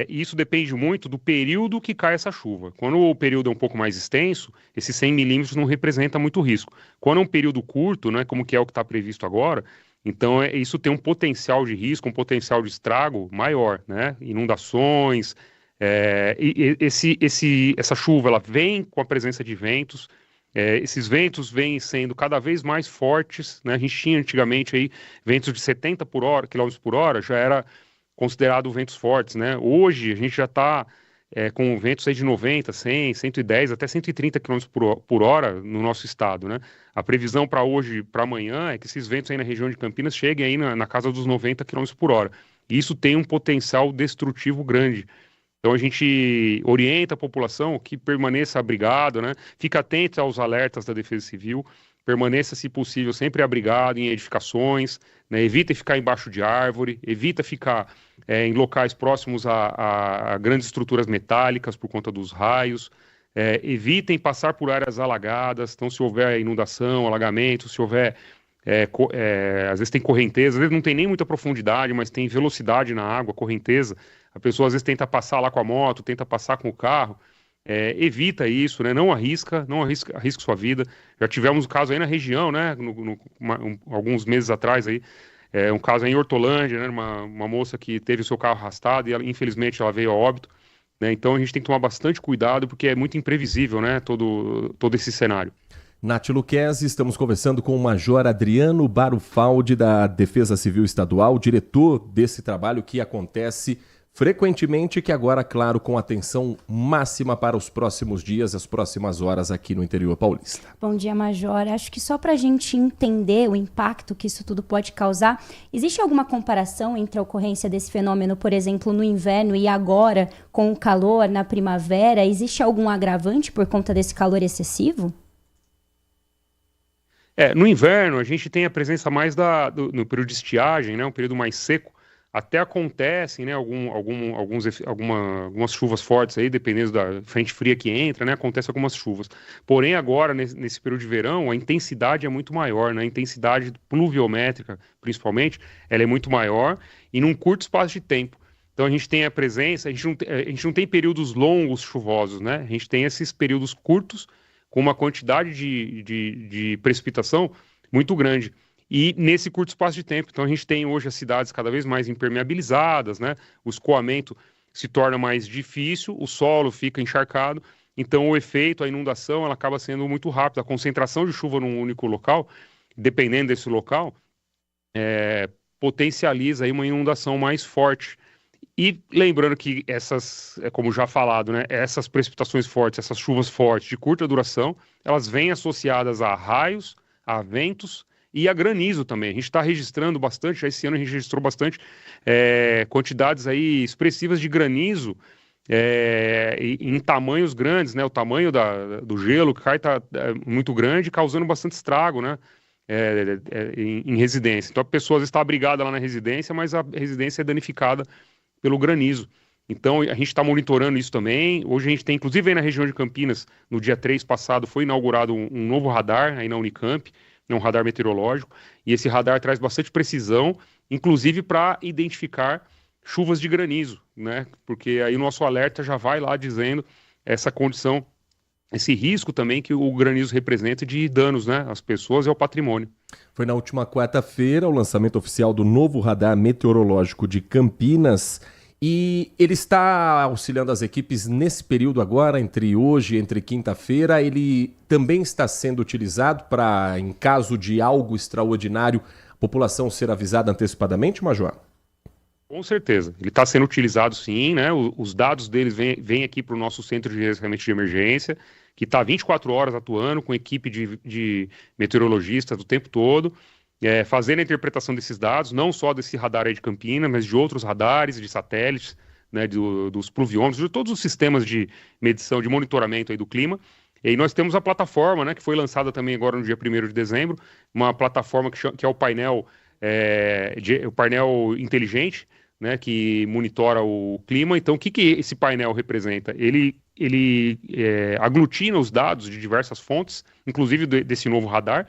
[SPEAKER 9] E isso depende muito do período que cai essa chuva. Quando o período é um pouco mais extenso, esses 100 milímetros não representa muito risco. Quando é um período curto, né, como que é o que está previsto agora, então isso tem um potencial de risco, um potencial de estrago maior, né? Inundações, essa chuva ela vem com a presença de ventos. Esses ventos vêm sendo cada vez mais fortes, né? A gente tinha antigamente aí ventos de 70 km por hora, já era considerado ventos fortes, né? Hoje a gente já está com ventos aí de 90, 100, 110, até 130 km por hora no nosso estado, né? A previsão para hoje, para amanhã, é que esses ventos aí na região de Campinas cheguem aí na casa dos 90 km por hora. E isso tem um potencial destrutivo grande. Então a gente orienta a população que permaneça abrigado, né? Fica atento aos alertas da Defesa Civil, permaneça, se possível, sempre abrigado em edificações, né? Evita ficar embaixo de árvore, evita ficar em locais próximos a grandes estruturas metálicas por conta dos raios, evitem passar por áreas alagadas. Então, se houver inundação, alagamento, se houver, às vezes tem correnteza, às vezes não tem nem muita profundidade, mas tem velocidade na água, correnteza, a pessoa às vezes tenta passar lá com a moto, tenta passar com o carro, evita isso, né? Não arrisca sua vida. Já tivemos um caso aí na região, né? Alguns meses atrás aí, um caso aí em Hortolândia, né? Uma moça que teve o seu carro arrastado e infelizmente ela veio a óbito, né? Então a gente tem que tomar bastante cuidado porque é muito imprevisível, né? Todo esse cenário.
[SPEAKER 1] Nath Luquezzi, estamos conversando com o Major Adriano Barufaldi da Defesa Civil Estadual, diretor desse trabalho que acontece frequentemente, que agora, claro, com atenção máxima para os próximos dias, as próximas horas aqui no interior paulista.
[SPEAKER 18] Bom dia, Major. Acho que só para a gente entender o impacto que isso tudo pode causar, existe alguma comparação entre a ocorrência desse fenômeno, por exemplo, no inverno e agora, com o calor na primavera? Existe algum agravante por conta desse calor excessivo?
[SPEAKER 9] No inverno, a gente tem a presença mais no período de estiagem, né, um período mais seco. Até acontecem, né, algumas chuvas fortes aí, dependendo da frente fria que entra, né, acontece algumas chuvas. Porém, agora, nesse período de verão, a intensidade é muito maior, né, a intensidade pluviométrica, principalmente, ela é muito maior e num curto espaço de tempo. Então, a gente tem a presença, a gente não tem períodos longos chuvosos, né, a gente tem esses períodos curtos com uma quantidade de precipitação muito grande. E nesse curto espaço de tempo, então a gente tem hoje as cidades cada vez mais impermeabilizadas, né? O escoamento se torna mais difícil, o solo fica encharcado, então o efeito, a inundação, ela acaba sendo muito rápida. A concentração de chuva num único local, dependendo desse local, potencializa aí uma inundação mais forte. E lembrando que essas, como já falado, né, essas precipitações fortes, essas chuvas fortes de curta duração, elas vêm associadas a raios, a ventos e a granizo também. A gente está registrando bastante, já esse ano a gente registrou bastante quantidades aí expressivas de granizo em tamanhos grandes, né? O tamanho do gelo que cai está muito grande, causando bastante estrago, né? Em residência. Então a pessoa às vezes está abrigada lá na residência, mas a residência é danificada pelo granizo. Então a gente está monitorando isso também. Hoje a gente tem, inclusive aí na região de Campinas, no dia 3 passado, foi inaugurado um novo radar aí na Unicamp, um radar meteorológico, e esse radar traz bastante precisão, inclusive para identificar chuvas de granizo, né? Porque aí o nosso alerta já vai lá dizendo essa condição, esse risco também que o granizo representa de danos, né, às pessoas e ao patrimônio.
[SPEAKER 1] Foi na última quarta-feira o lançamento oficial do novo radar meteorológico de Campinas, e ele está auxiliando as equipes nesse período agora, entre quinta-feira. Ele também está sendo utilizado para, em caso de algo extraordinário, a população ser avisada antecipadamente, Major?
[SPEAKER 9] Com certeza. Ele está sendo utilizado sim, né? Os dados deles vêm aqui para o nosso centro de gerenciamento de emergência, que está 24 horas atuando com equipe de meteorologistas o tempo todo, fazendo a interpretação desses dados, não só desse radar aí de Campinas, mas de outros radares, de satélites, né, dos pluviômetros, de todos os sistemas de medição, de monitoramento aí do clima. E nós temos a plataforma, né, que foi lançada também agora no dia 1º de dezembro, uma plataforma que é o painel, o painel inteligente, né, que monitora o clima. Então, o que esse painel representa? Ele aglutina os dados de diversas fontes, inclusive desse novo radar.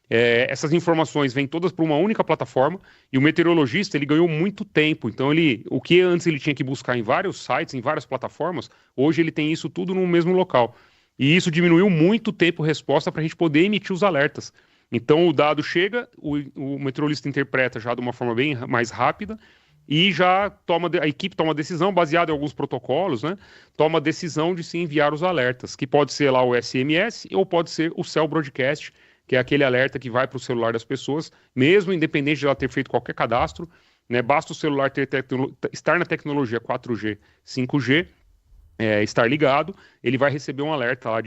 [SPEAKER 9] Essas informações vêm todas para uma única plataforma, e o meteorologista ele ganhou muito tempo. Então, o que antes ele tinha que buscar em vários sites, em várias plataformas, hoje ele tem isso tudo no mesmo local. E isso diminuiu muito o tempo-resposta para a gente poder emitir os alertas. Então, o dado chega, o meteorologista interpreta já de uma forma bem mais rápida, e já a equipe toma decisão, baseada em alguns protocolos, né? Toma a decisão de se enviar os alertas, que pode ser lá o SMS ou pode ser o Cell Broadcast, que é aquele alerta que vai para o celular das pessoas, mesmo independente de ela ter feito qualquer cadastro, né? Basta o celular estar na tecnologia 4G, 5G, estar ligado, ele vai receber um alerta lá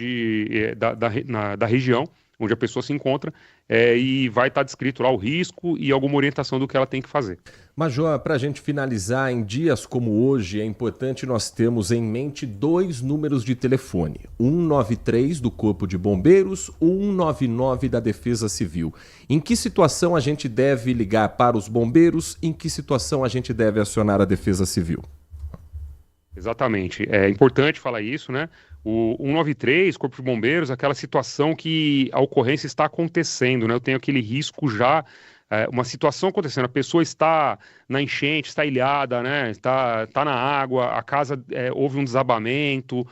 [SPEAKER 9] da região, onde a pessoa se encontra, e vai estar descrito lá o risco e alguma orientação do que ela tem que fazer.
[SPEAKER 1] Major, para a gente finalizar, em dias como hoje, é importante nós termos em mente 2 números de telefone, 193 do Corpo de Bombeiros, 199 da Defesa Civil. Em que situação a gente deve ligar para os bombeiros? Em que situação a gente deve acionar a Defesa Civil?
[SPEAKER 9] Exatamente. É importante falar isso, né? O 193, Corpo de Bombeiros, aquela situação que a ocorrência está acontecendo, né? Eu tenho aquele risco já, uma situação acontecendo, a pessoa está na enchente, está ilhada, né? Está na água, a casa houve um desabamento,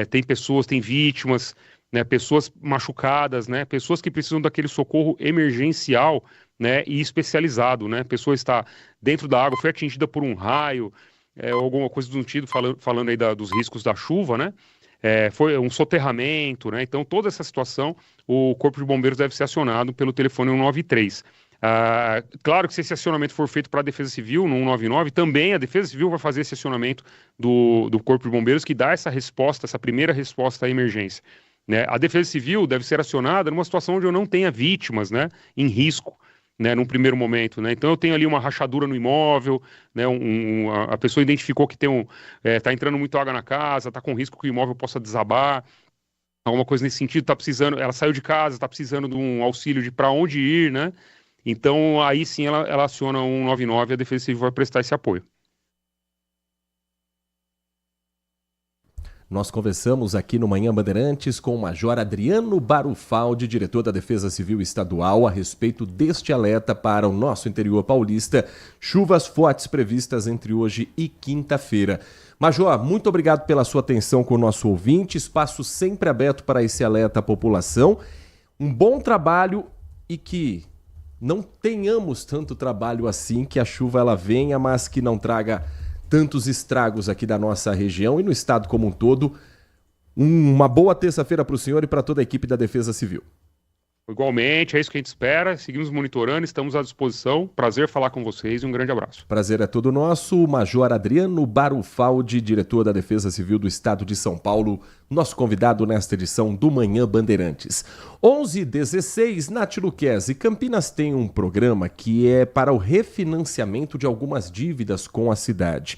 [SPEAKER 9] tem pessoas, tem vítimas, né? Pessoas machucadas, né? Pessoas que precisam daquele socorro emergencial, né? E especializado, né? A pessoa está dentro da água, foi atingida por um raio, alguma coisa do sentido, falando aí dos riscos da chuva, né? Foi um soterramento, né? Então, toda essa situação, o Corpo de Bombeiros deve ser acionado pelo telefone 193. Claro que se esse acionamento for feito para a Defesa Civil, no 199, também a Defesa Civil vai fazer esse acionamento do Corpo de Bombeiros, que dá essa resposta, essa primeira resposta à emergência, né? A Defesa Civil deve ser acionada numa situação onde eu não tenha vítimas, né, em risco, né, num primeiro momento, né? Então eu tenho ali uma rachadura no imóvel, né, a pessoa identificou que tá entrando muito água na casa, está com risco que o imóvel possa desabar, alguma coisa nesse sentido, tá precisando, ela saiu de casa, está precisando de um auxílio de para onde ir, né? Então aí sim ela aciona o 199 e a Defesa Civil vai prestar esse apoio.
[SPEAKER 1] Nós conversamos aqui no Manhã Bandeirantes com o Major Adriano Barufaldi, diretor da Defesa Civil Estadual, a respeito deste alerta para o nosso interior paulista. Chuvas fortes previstas entre hoje e quinta-feira. Major, muito obrigado pela sua atenção com o nosso ouvinte. Espaço sempre aberto para esse alerta à população. Um bom trabalho e que não tenhamos tanto trabalho assim, que a chuva ela venha, mas que não traga tantos estragos aqui da nossa região e no estado como um todo. Uma boa terça-feira para o senhor e para toda a equipe da Defesa Civil.
[SPEAKER 9] Igualmente, é isso que a gente espera. Seguimos monitorando, estamos à disposição. Prazer falar com vocês e um grande abraço.
[SPEAKER 1] Prazer é todo nosso. Major Adriano Barufaldi, diretor da Defesa Civil do Estado de São Paulo, nosso convidado nesta edição do Manhã Bandeirantes. 11h16, Nath Luquezzi. Campinas tem um programa que é para o refinanciamento de algumas dívidas com a cidade.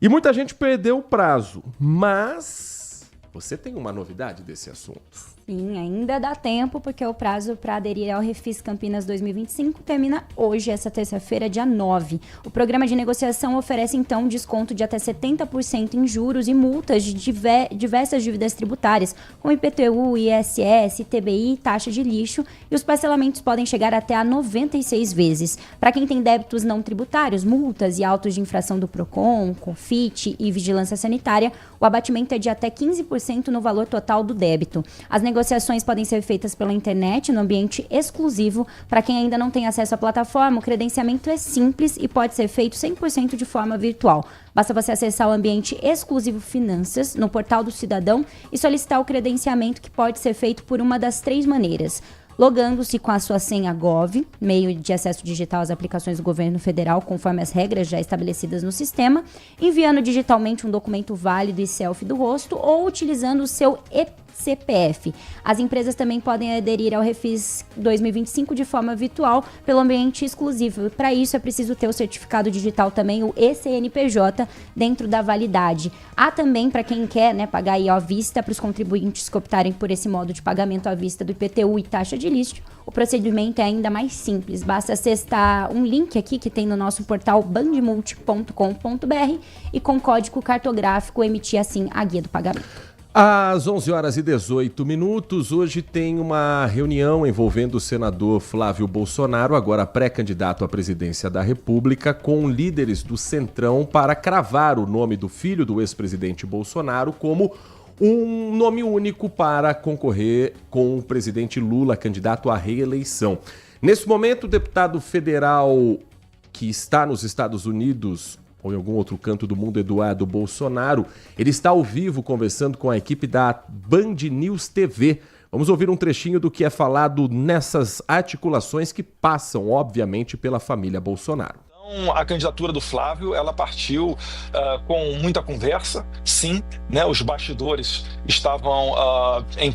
[SPEAKER 1] E muita gente perdeu o prazo, mas você tem uma novidade desse assunto.
[SPEAKER 18] Sim, ainda dá tempo, porque o prazo para aderir ao Refis Campinas 2025 termina hoje, essa terça-feira, dia 9. O programa de negociação oferece, então, um desconto de até 70% em juros e multas de diversas dívidas tributárias, como IPTU, ISS, ITBI e taxa de lixo, e os parcelamentos podem chegar até a 96 vezes. Para quem tem débitos não tributários, multas e autos de infração do PROCON, CONFIT e vigilância sanitária, o abatimento é de até 15% no valor total do débito. As negociações podem ser feitas pela internet, no ambiente exclusivo. Para quem ainda não tem acesso à plataforma, o credenciamento é simples e pode ser feito 100% de forma virtual. Basta você acessar o ambiente exclusivo Finanças, no portal do Cidadão, e solicitar o credenciamento, que pode ser feito por uma das 3 maneiras. Logando-se com a sua senha Gov, meio de acesso digital às aplicações do governo federal, conforme as regras já estabelecidas no sistema, enviando digitalmente um documento válido e selfie do rosto, ou utilizando o seu CPF. As empresas também podem aderir ao Refis 2025 de forma virtual pelo ambiente exclusivo. Para isso é preciso ter o certificado digital também, o ECNPJ, dentro da validade. Há também, para quem quer, pagar aí à vista, para os contribuintes que optarem por esse modo de pagamento à vista do IPTU e taxa de lixo, o procedimento é ainda mais simples. Basta acessar um link aqui que tem no nosso portal bandmulti.com.br e com código cartográfico emitir assim a guia do pagamento.
[SPEAKER 1] Às 11h18, hoje tem uma reunião envolvendo o senador Flávio Bolsonaro, agora pré-candidato à presidência da República, com líderes do Centrão para cravar o nome do filho do ex-presidente Bolsonaro como um nome único para concorrer com o presidente Lula, candidato à reeleição. Nesse momento, o deputado federal que está nos Estados Unidos, ou em algum outro canto do mundo, Eduardo Bolsonaro, ele está ao vivo conversando com a equipe da Band News TV. Vamos ouvir um trechinho do que é falado nessas articulações que passam, obviamente, pela família Bolsonaro.
[SPEAKER 10] A candidatura do Flávio, ela partiu com muita conversa, sim, né? Os bastidores estavam em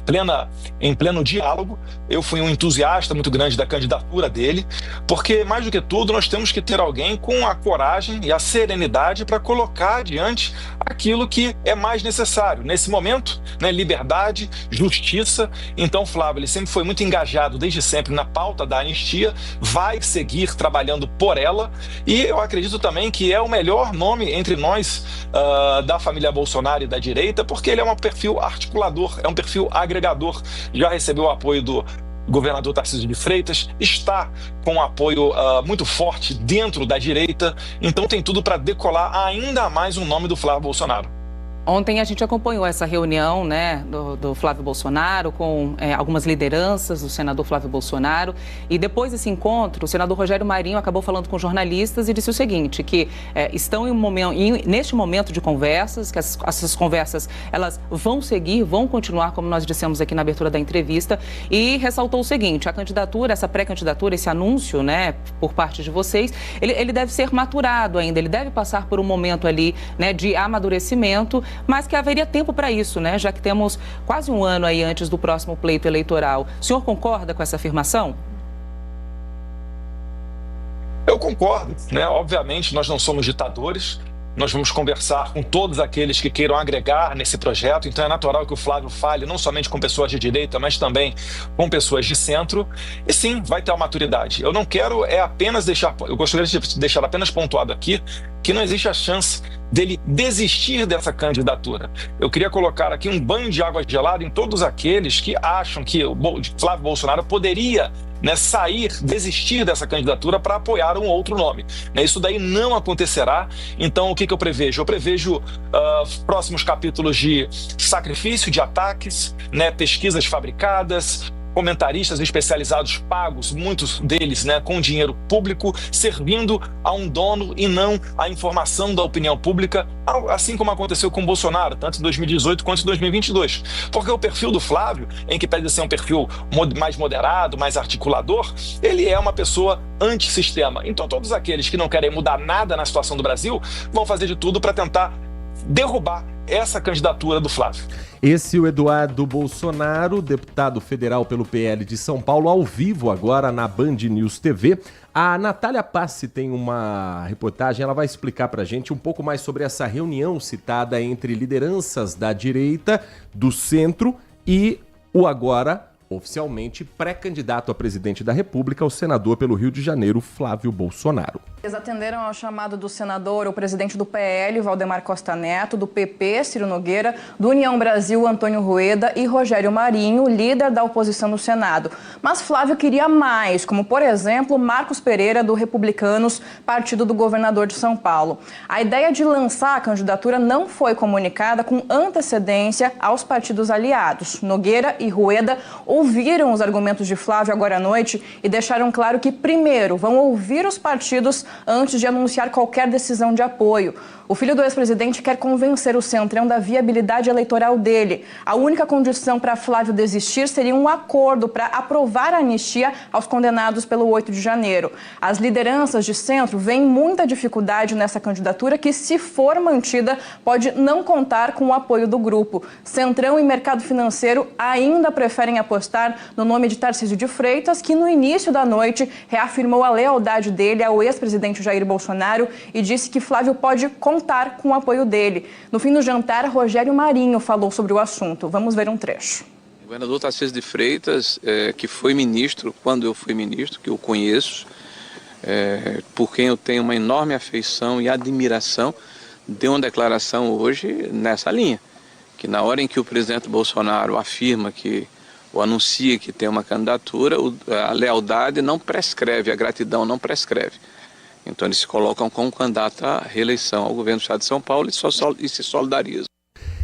[SPEAKER 10] pleno diálogo. Eu fui um entusiasta muito grande da candidatura dele, porque mais do que tudo nós temos que ter alguém com a coragem e a serenidade para colocar adiante aquilo que é mais necessário nesse momento, né? Liberdade, justiça. Então, Flávio, ele sempre foi muito engajado desde sempre na pauta da anistia, vai seguir trabalhando por ela. E eu acredito também que é o melhor nome entre nós da família Bolsonaro e da direita, porque ele é um perfil articulador, é um perfil agregador. Já recebeu o apoio do governador Tarcísio de Freitas, está com um apoio muito forte dentro da direita, então tem tudo para decolar ainda mais o nome do Flávio Bolsonaro.
[SPEAKER 12] Ontem a gente acompanhou essa reunião, né, do Flávio Bolsonaro com algumas lideranças do senador Flávio Bolsonaro, e depois desse encontro o senador Rogério Marinho acabou falando com jornalistas e disse o seguinte, que estão neste momento de conversas, que essas conversas elas vão seguir, vão continuar, como nós dissemos aqui na abertura da entrevista, e ressaltou o seguinte: a candidatura, essa pré-candidatura, esse anúncio, né, por parte de vocês, ele deve ser maturado ainda, ele deve passar por um momento ali, né, de amadurecimento, mas que haveria tempo para isso, né? Já que temos quase um ano aí antes do próximo pleito eleitoral. O senhor concorda com essa afirmação?
[SPEAKER 10] Eu concordo, né? Obviamente nós não somos ditadores, nós vamos conversar com todos aqueles que queiram agregar nesse projeto, então é natural que o Flávio fale não somente com pessoas de direita, mas também com pessoas de centro, e sim, vai ter uma maturidade. Eu não quero eu gostaria de deixar apenas pontuado aqui que não existe a chance dele desistir dessa candidatura. Eu queria colocar aqui um banho de água gelada em todos aqueles que acham que o Flávio Bolsonaro poderia, né, desistir dessa candidatura para apoiar um outro nome. Isso daí não acontecerá. Então, o que eu prevejo? Eu prevejo próximos capítulos de sacrifício, de ataques, né, pesquisas fabricadas, comentaristas especializados pagos, muitos deles, né, com dinheiro público, servindo a um dono e não à informação da opinião pública, assim como aconteceu com o Bolsonaro, tanto em 2018 quanto em 2022. Porque o perfil do Flávio, em que pede ser um perfil mais moderado, mais articulador, ele é uma pessoa antissistema. Então todos aqueles que não querem mudar nada na situação do Brasil vão fazer de tudo para tentar derrubar essa candidatura do Flávio.
[SPEAKER 1] Esse é o Eduardo Bolsonaro, deputado federal pelo PL de São Paulo, ao vivo agora na Band News TV. A Natália Passi tem uma reportagem, ela vai explicar pra gente um pouco mais sobre essa reunião citada entre lideranças da direita, do centro e o agora oficialmente pré-candidato a presidente da República, o senador pelo Rio de Janeiro, Flávio Bolsonaro.
[SPEAKER 13] Eles atenderam ao chamado do senador, o presidente do PL, Valdemar Costa Neto, do PP, Ciro Nogueira, do União Brasil, Antônio Rueda e Rogério Marinho, líder da oposição no Senado. Mas Flávio queria mais, como, por exemplo, Marcos Pereira, do Republicanos, partido do governador de São Paulo. A ideia de lançar a candidatura não foi comunicada com antecedência aos partidos aliados. Nogueira e Rueda ouviram os argumentos de Flávio agora à noite e deixaram claro que, primeiro, vão ouvir os partidos antes de anunciar qualquer decisão de apoio. O filho do ex-presidente quer convencer o Centrão da viabilidade eleitoral dele. A única condição para Flávio desistir seria um acordo para aprovar a anistia aos condenados pelo 8 de janeiro. As lideranças de centro veem muita dificuldade nessa candidatura que, se for mantida, pode não contar com o apoio do grupo. Centrão e mercado financeiro ainda preferem apostar no nome de Tarcísio de Freitas, que no início da noite reafirmou a lealdade dele ao ex-presidente Jair Bolsonaro e disse que Flávio pode contar com o apoio dele. No fim do jantar, Rogério Marinho falou sobre o assunto. Vamos ver um trecho.
[SPEAKER 24] O governador Tarcísio de Freitas, que foi ministro, quando eu fui ministro, que eu conheço, por quem eu tenho uma enorme afeição e admiração, deu uma declaração hoje nessa linha, que na hora em que o presidente Bolsonaro afirma que, ou anuncia que tem uma candidatura, a lealdade não prescreve, a gratidão não prescreve. Então eles se colocam como candidato à reeleição ao governo do estado de São Paulo e se solidarizam.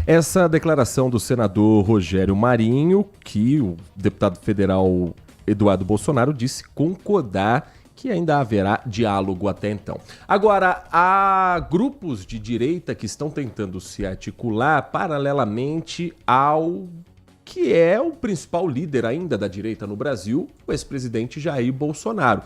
[SPEAKER 1] Essa declaração do senador Rogério Marinho, que o deputado federal Eduardo Bolsonaro disse concordar que ainda haverá diálogo até então. Agora, há grupos de direita que estão tentando se articular paralelamente ao que é o principal líder ainda da direita no Brasil, o ex-presidente Jair Bolsonaro.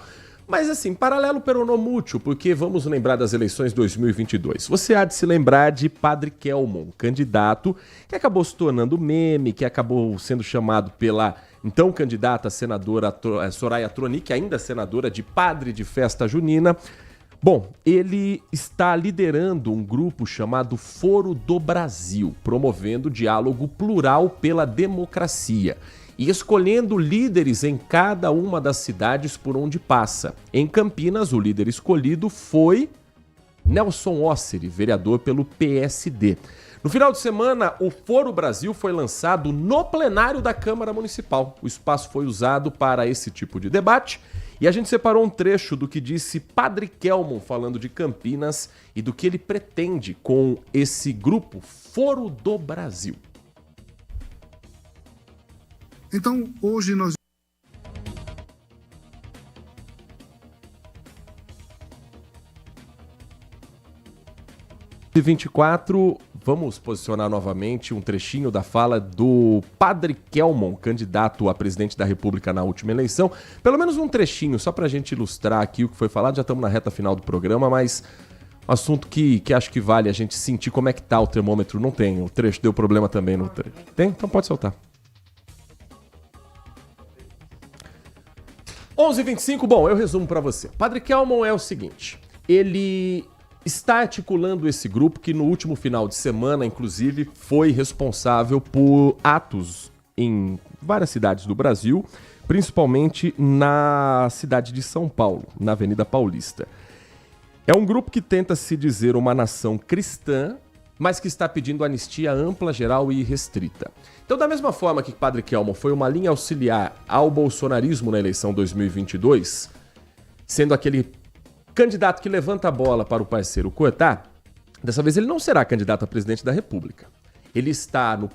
[SPEAKER 1] Mas assim, paralelo peronomútil, porque vamos lembrar das eleições de 2022. Você há de se lembrar de Padre Kelmon, candidato que acabou se tornando meme, que acabou sendo chamado pela então candidata a senadora Soraya Tronic, ainda senadora de Padre de Festa Junina. Bom, ele está liderando um grupo chamado Foro do Brasil, promovendo diálogo plural pela democracia e escolhendo líderes em cada uma das cidades por onde passa. Em Campinas, o líder escolhido foi Nelson Osseri, vereador pelo PSD. No final de semana, o Foro Brasil foi lançado no plenário da Câmara Municipal. O espaço foi usado para esse tipo de debate e a gente separou um trecho do que disse Padre Kelmon falando de Campinas e do que ele pretende com esse grupo Foro do Brasil.
[SPEAKER 5] Então, hoje nós
[SPEAKER 1] 24, vamos posicionar novamente um trechinho da fala do Padre Kelmon, candidato a presidente da República na última eleição. Pelo menos um trechinho, só pra gente ilustrar aqui o que foi falado. Já estamos na reta final do programa, mas um assunto que acho que vale a gente sentir como é que tá o termômetro. Não tem, o trecho deu problema também no trecho. Tem? Então pode soltar. 11h25, bom, eu resumo pra você. Padre Kelmon é o seguinte, ele está articulando esse grupo que no último final de semana, inclusive, foi responsável por atos em várias cidades do Brasil, principalmente na cidade de São Paulo, na Avenida Paulista. É um grupo que tenta se dizer uma nação cristã, mas que está pedindo anistia ampla, geral e restrita. Então, da mesma forma que Padre Kelmon foi uma linha auxiliar ao bolsonarismo na eleição 2022, sendo aquele candidato que levanta a bola para o parceiro cortar, dessa vez ele não será candidato a presidente da República. Ele está no